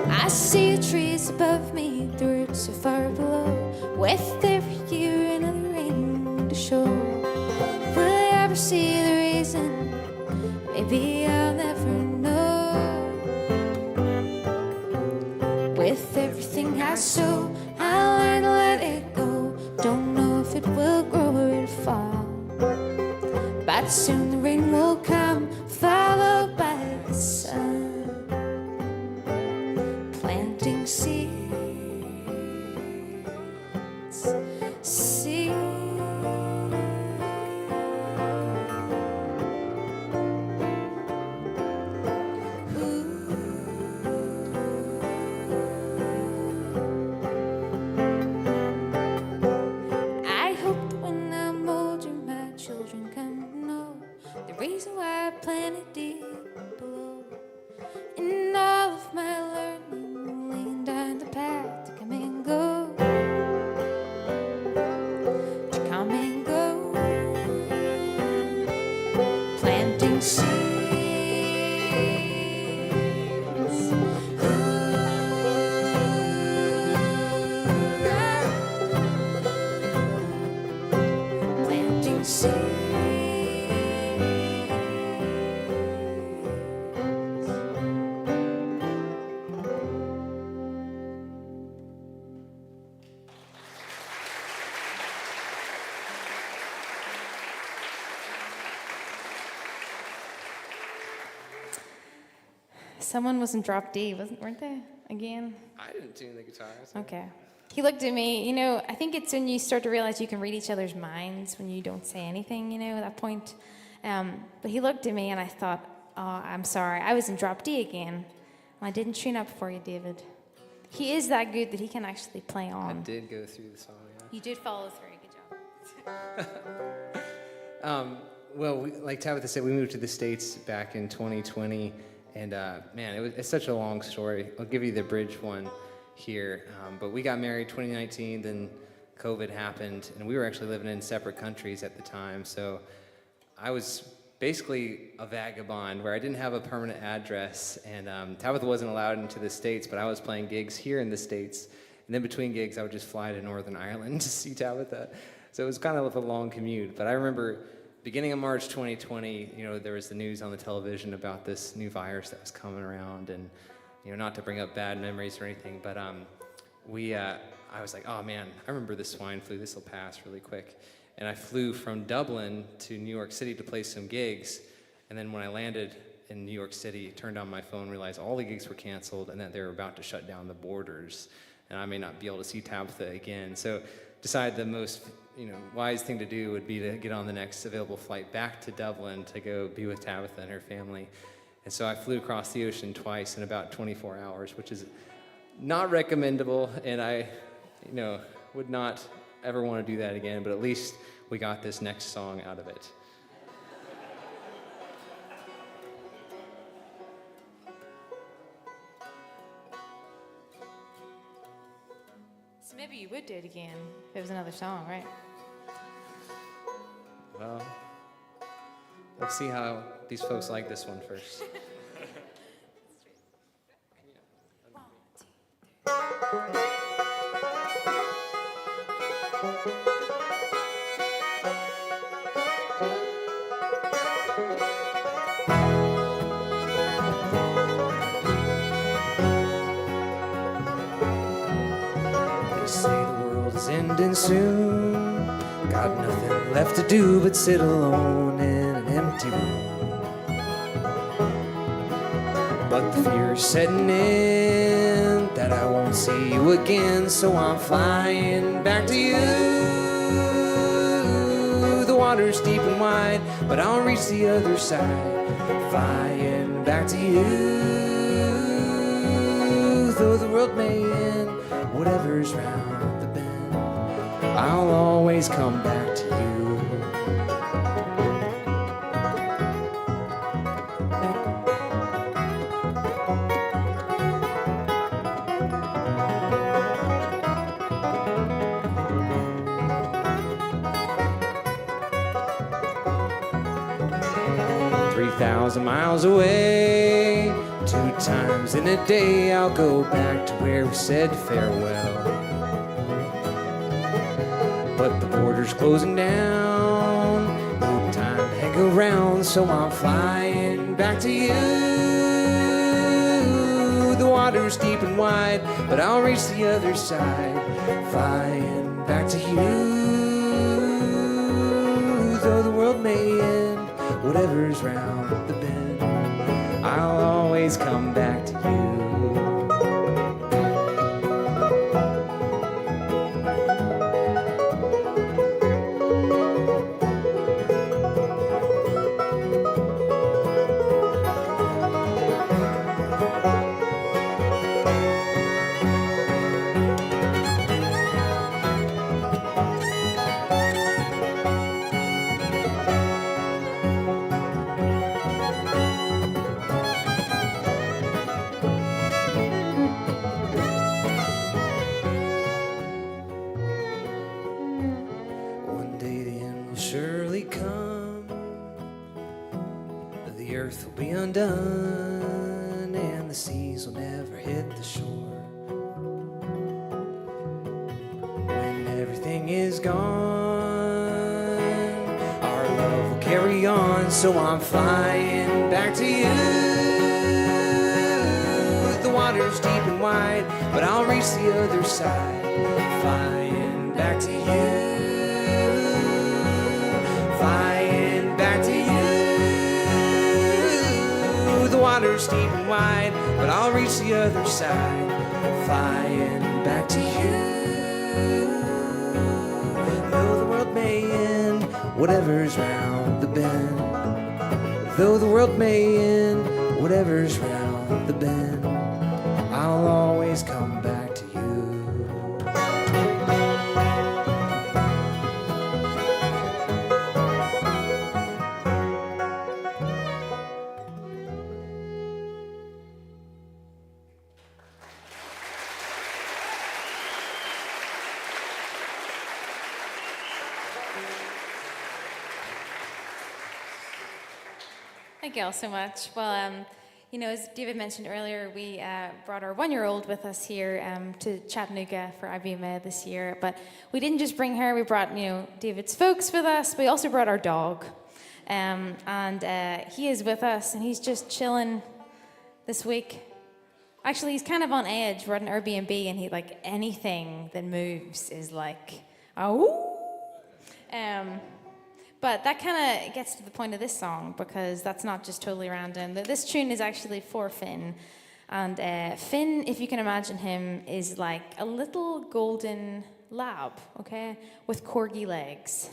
I see the trees above me, the roots so far below. With every year another rain to show. Will I ever see the reason? Maybe I'll never know. With everything I sow, I'll learn to let it go. Don't know if it will grow or it'll fall, but soon the rain will come, followed by the sun. Planting seeds, seeds. I hope that when I'm older, my children come to know the reason why I planted deep below. In all of my learning, laying down the path to come and go, to come and go, planting seeds. Planting seeds. Someone was in drop D, weren't they? Again? I didn't tune the guitar. Okay. He looked at me, you know, I think it's when you start to realize you can read each other's minds when you don't say anything, you know, at that point. But he looked at me and I thought, oh, I'm sorry, I was in drop D again. I didn't tune up for you, David. He is that good that he can actually play I on. did go through the song, yeah. You did follow through, good job. Well, like Tabitha said, we moved to the States back in 2020, and man, it's such a long story. I'll give you the bridge one here. But we got married 2019, then COVID happened, and we were actually living in separate countries at the time, so I was basically a vagabond where I didn't have a permanent address, and Tabitha wasn't allowed into the States, but I was playing gigs here in the States, and then between gigs, I would just fly to Northern Ireland to see Tabitha. So it was kind of a long commute, but I remember beginning of March 2020, you know, there was the news on the television about this new virus that was coming around, and, you know, not to bring up bad memories or anything, but I was like, oh man, I remember the swine flu, this will pass really quick. And I flew from Dublin to New York City to play some gigs, and then when I landed in New York City, turned on my phone, realized all the gigs were canceled, and that they were about to shut down the borders, and I may not be able to see Tabitha again. So decided the most wise thing to do would be to get on the next available flight back to Dublin to go be with Tabitha and her family. And so I flew across the ocean twice in about 24 hours, which is not recommendable, and I, would not ever want to do that again, but at least we got this next song out of it. So maybe you would do it again if it was another song, right? Well, we'll see how these folks like this one first. They say the world is ending soon. Got nothing left to do but sit alone in an empty room. But the fear's setting in that I won't see you again, so I'm flying back to you. The water's deep and wide, but I'll reach the other side. Flying back to you. Though the world may end, whatever's round the bend, I'll always come back to you. 3,000 miles away. 2 times in a day I'll go back to where we said farewell. But the border's closing down, no time to hang around, so I'm flying back to you. The water's deep and wide, but I'll reach the other side, flying back to you. Though the world may end, whatever's round the bend, I'll always come back to you. One day the end will surely come. The earth will be undone, and the seas will never hit the shore. When everything is gone, our love will carry on, so I'm flying back to you. The water's deep and wide, but I'll reach the other side, flying back to you. Flying back to you. The water's deep and wide, but I'll reach the other side, flying back to you. Though the world may end, whatever's round the bend. Though the world may end, whatever's round the bend, I'll always come back to you. Thank you all so much. Well, you know, as David mentioned earlier, we brought our 1-year-old with us here to Chattanooga for IBMA this year. But we didn't just bring her, we brought, you know, David's folks with us. We also brought our dog. And he is with us, and he's just chilling this week. Actually, he's kind of on edge. We're at an Airbnb, and he, like, anything that moves is like, oh. But that kind of gets to the point of this song, because that's not just totally random. This tune is actually for Finn. And Finn, if you can imagine him, is like a little golden lab, okay, with corgi legs.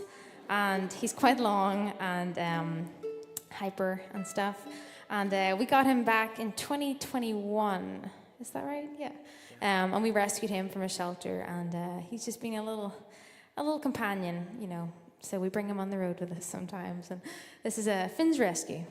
And he's quite long and hyper and stuff. And we got him back in 2021. Is that right? Yeah. And we rescued him from a shelter, and he's just being a little companion, you know. So we bring him on the road with us sometimes. And this is Finn's Rescue.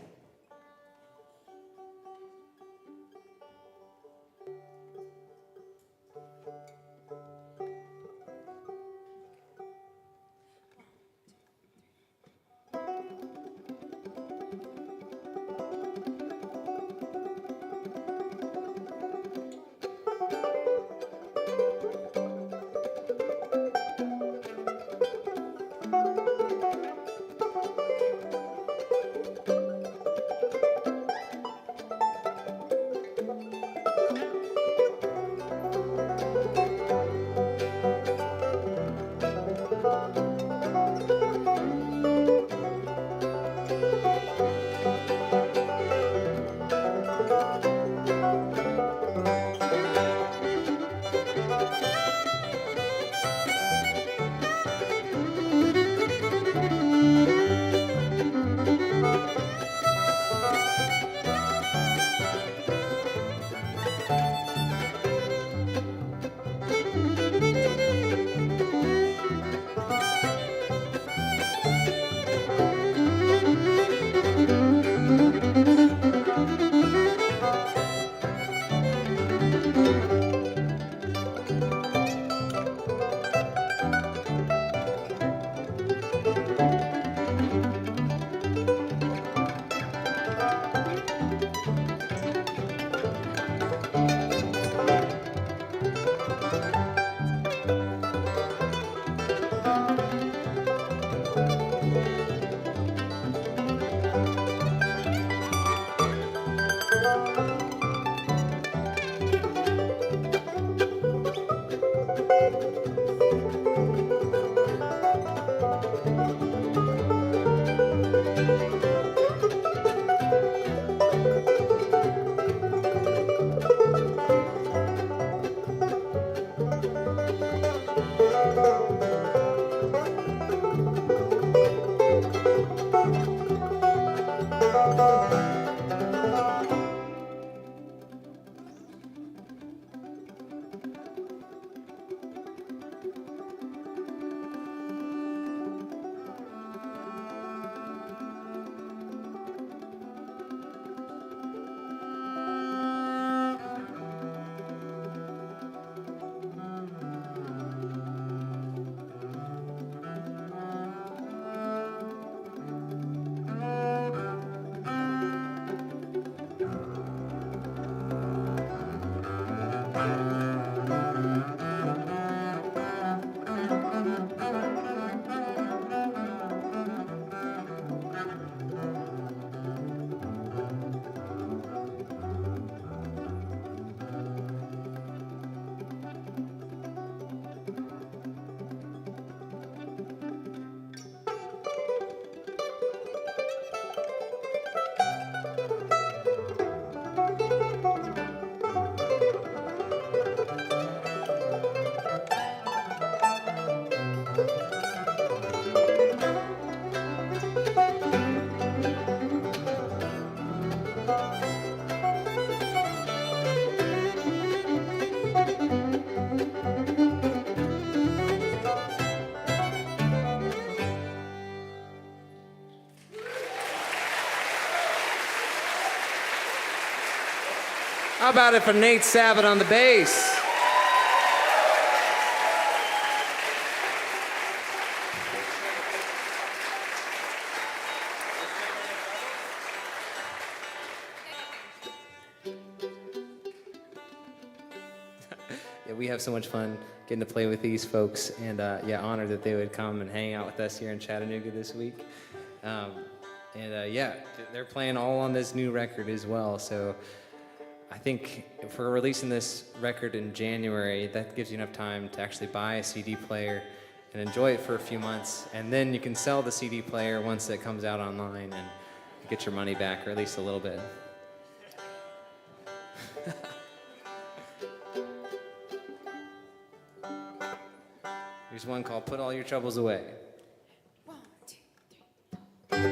How about it for Nate Sabat on the bass? Yeah, we have so much fun getting to play with these folks, and yeah, honored that they would come and hang out with us here in Chattanooga this week. Yeah, they're playing all on this new record as well. So I think if we're releasing this record in January, that gives you enough time to actually buy a CD player and enjoy it for a few months, and then you can sell the CD player once it comes out online and get your money back, or at least a little bit. Here's one called Put All Your Troubles Away. 1, 2, 3.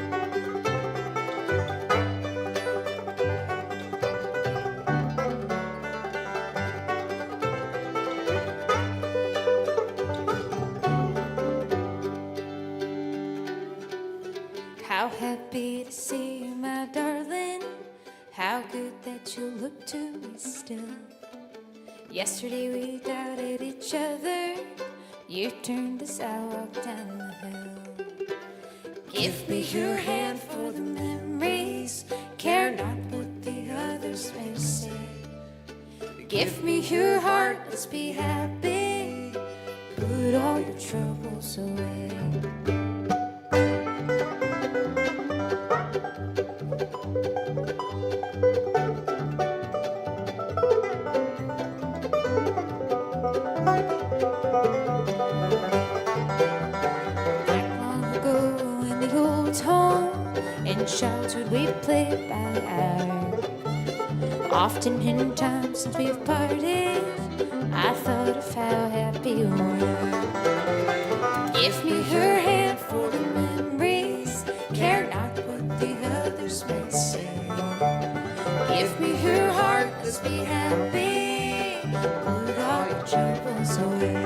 How happy to see you, my darling. How good that you look to me still. Yesterday we doubted each other. You turned as I walked down the hill. Give me your hand for the memories. Care not what the others may say. Give me your heart, let's be happy. Put all your troubles away. Childhood we played by hour. Often in times since we've parted, I thought of how happy we were. Give me your hand for the memories. Care not what the others may say. Give me your heart, let's be happy. Put all your troubles away.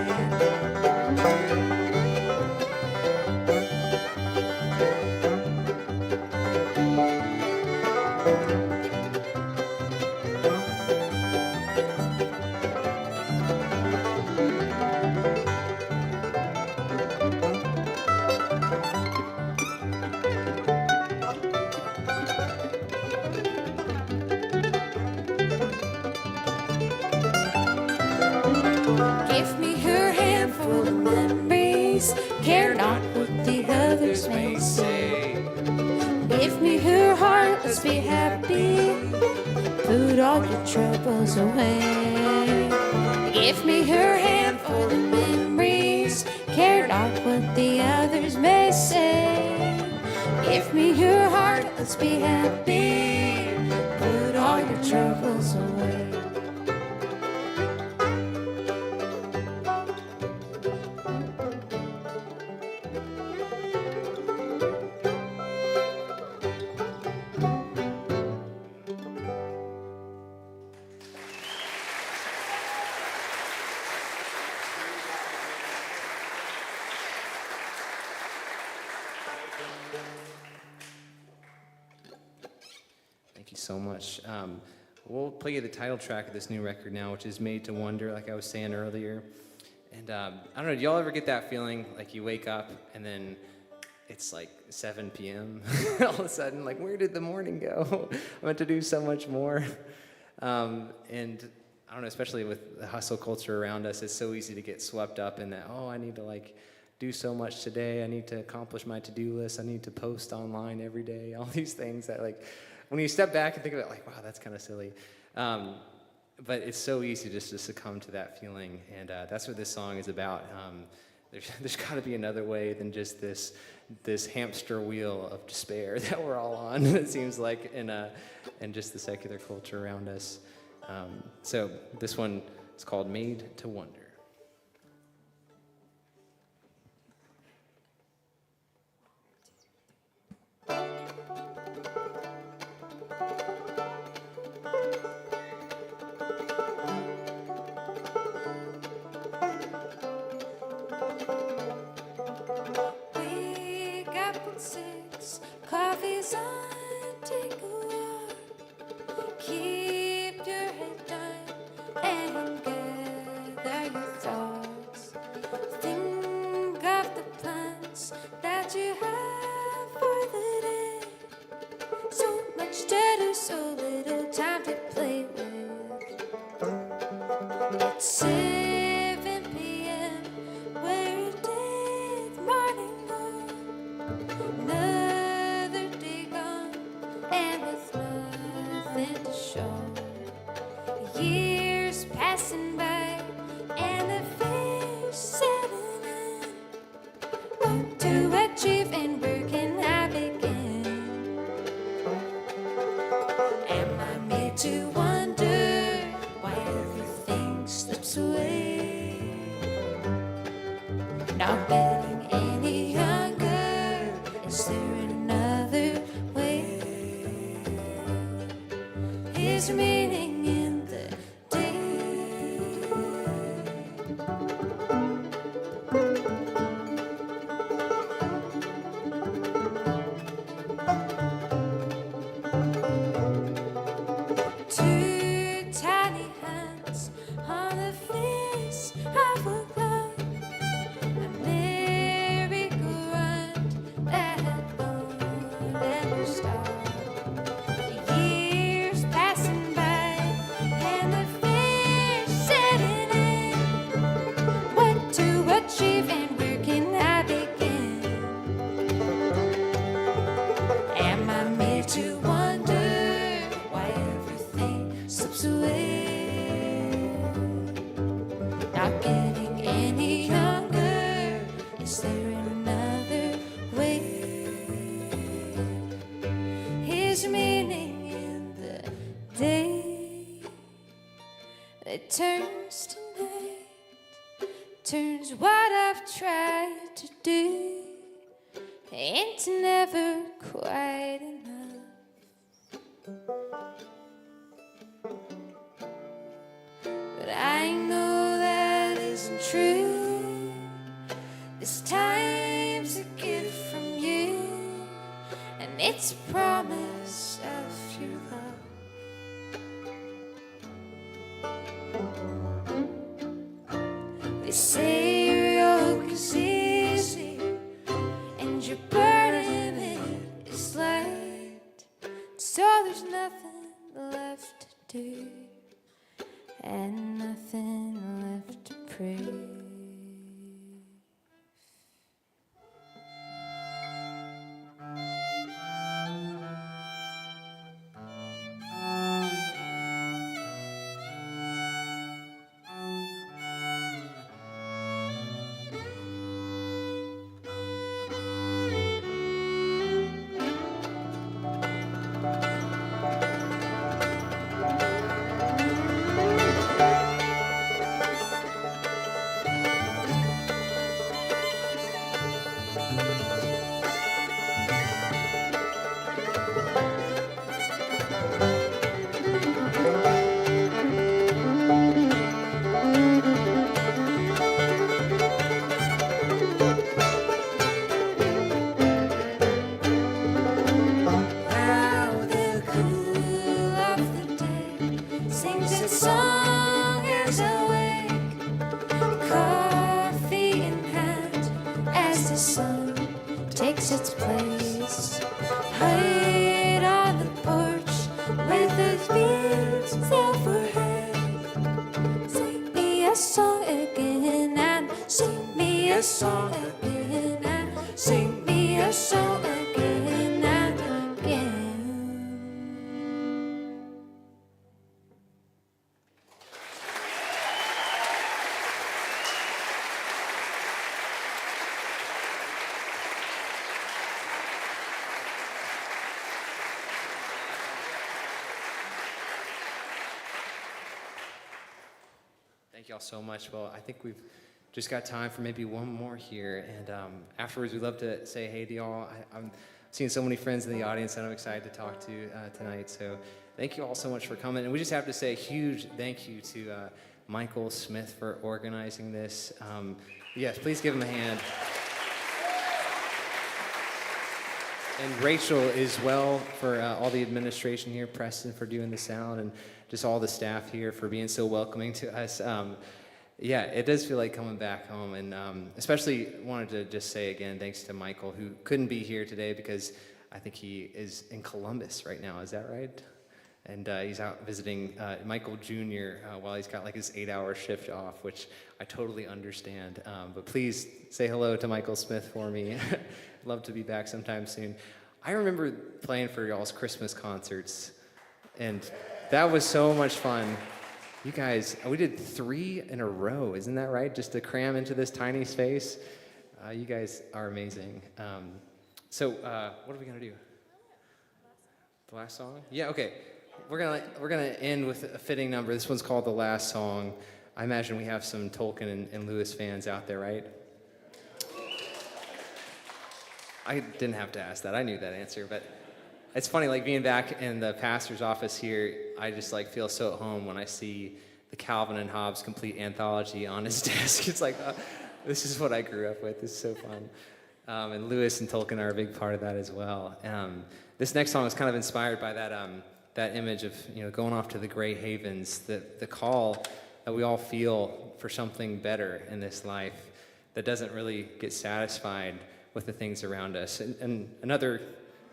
Give me your hand for the memories. Care not what the others may say. Give me your heart, let's be happy. Put all your troubles away. Give me your hand for the memories. Care not what the others may say. Give me your heart, let's be happy. Put all your troubles away. Thank you so much. We'll play you the title track of this new record now, which is Made to Wonder, like I was saying earlier. And I don't know, do y'all ever get that feeling like you wake up and then it's like 7 p.m. all of a sudden, like, where did the morning go? I meant to do so much more. And I don't know, especially with the hustle culture around us, it's so easy to get swept up in that, oh, I need to like do so much today. I need to accomplish my to-do list. I need to post online every day. All these things that, like, when you step back and think of it, like, wow, that's kind of silly. But it's so easy just to succumb to that feeling, and that's what this song is about. There's got to be another way than just this hamster wheel of despair that we're all on. It seems like in just the secular culture around us. So this one is called "Made to Wonder." Wake up at 6, coffee's on, take a walk. Keep your head Is there meaning in the day? Two tiny hands on the face of a glove, a merry-go-round that will never stop. Years passing by and the fear's setting in. What to achieve and where can I begin? Am I made to wonder why everything slips away? Not getting any younger. Is there another way? Is there meaning in the day that turns to night? Turns what I've tried to do into never quite enough. But I know that isn't true. This time's a gift from you, and it's a promise of your love. They say your yoke is easy and your burden is light, so there's nothing left to do and nothing left to pray. Now the cool of the day sings its song as I wake, coffee in hand as the sun takes its place. Hide on the porch with the beats overhead. Sing me a song again and sing me a song again and sing me a song again and again. Thank y'all so much. Well, I think we've just got time for maybe one more here, and afterwards we'd love to say hey to y'all. I'm seeing so many friends in the audience that I'm excited to talk to tonight, so thank you all so much for coming. And we just have to say a huge thank you to Michael Smith for organizing this. Yes, please give him a hand. And Rachel as well for all the administration here, Preston for doing the sound, and just all the staff here for being so welcoming to us. Yeah, it does feel like coming back home, and especially wanted to just say again, thanks to Michael, who couldn't be here today because I think he is in Columbus right now. Is that right? And he's out visiting Michael Jr. While he's got like his 8-hour shift off, which I totally understand. But please say hello to Michael Smith for me. Love to be back sometime soon. I remember playing for y'all's Christmas concerts, and that was so much fun. You guys, we did 3 in a row, isn't that right? Just to cram into this tiny space. You guys are amazing. So what are we gonna do? The last song? Yeah, okay. We're gonna end with a fitting number. This one's called The Last Song. I imagine we have some Tolkien and Lewis fans out there, right? I didn't have to ask that. I knew that answer, but It's funny, like being back in the pastor's office here, I just like feel so at home when I see the Calvin and Hobbes complete anthology on his desk. It's like, this is what I grew up with. This is so fun. And Lewis and Tolkien are a big part of that as well. This next song is kind of inspired by that image of going off to the gray havens, the call that we all feel for something better in this life that doesn't really get satisfied with the things around us. And another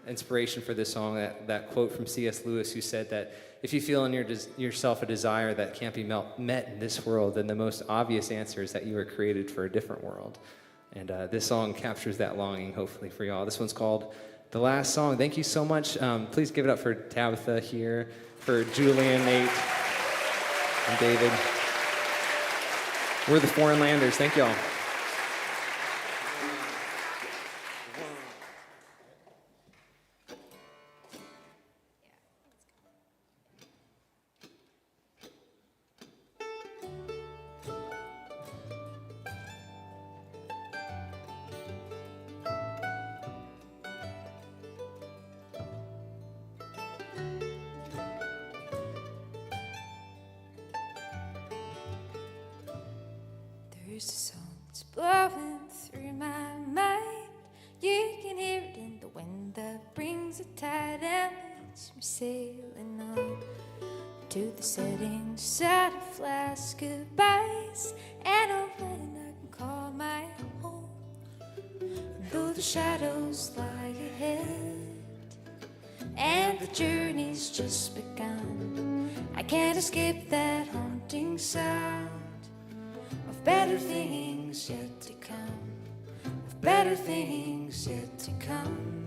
inspiration for this song, that quote from C.S. Lewis, who said that if you feel in yourself a desire that can't be met in this world, then the most obvious answer is that you were created for a different world. And this song captures that longing, hopefully, for y'all. This one's called The Last Song. Thank you so much. Please give it up for Tabitha here, for Julian, Nate, and David. We're the Foreign Landers. Thank y'all. There's a song that's blowing through my mind. You can hear it in the wind that brings the tide and leads me sailing on to the setting sun of last goodbyes and a land I can call my home. Though the shadows lie ahead and the journey's just begun, I can't escape that haunting sound of better things yet to come, of better things yet to come.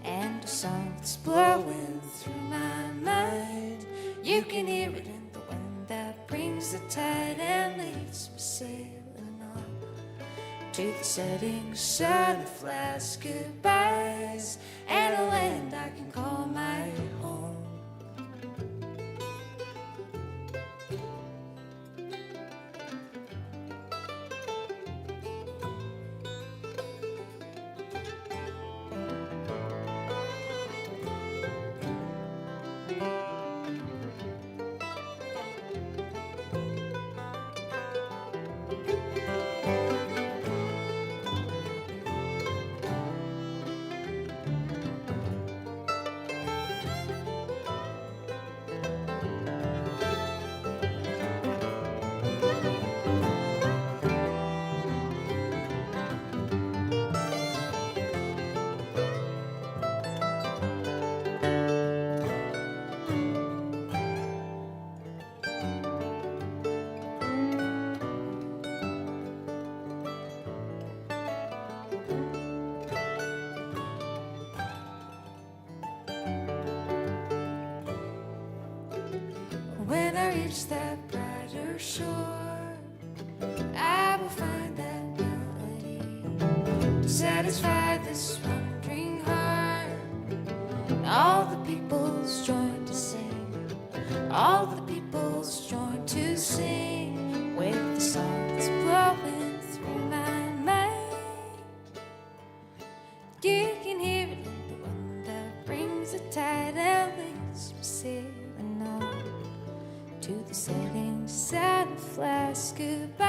And a song that's blowing through my mind, you can hear it in the wind that brings the tide and leads me sailing on to the setting sun of last goodbyes and a land I can call my home. When I reach that brighter shore, I will find that melody to satisfy this wandering heart. And all the peoples join to sing, all the peoples join to sing with the song that's blowing through my mind. You can hear it in the wind that brings the tide and leads me sailing on to the setting sun of last goodbye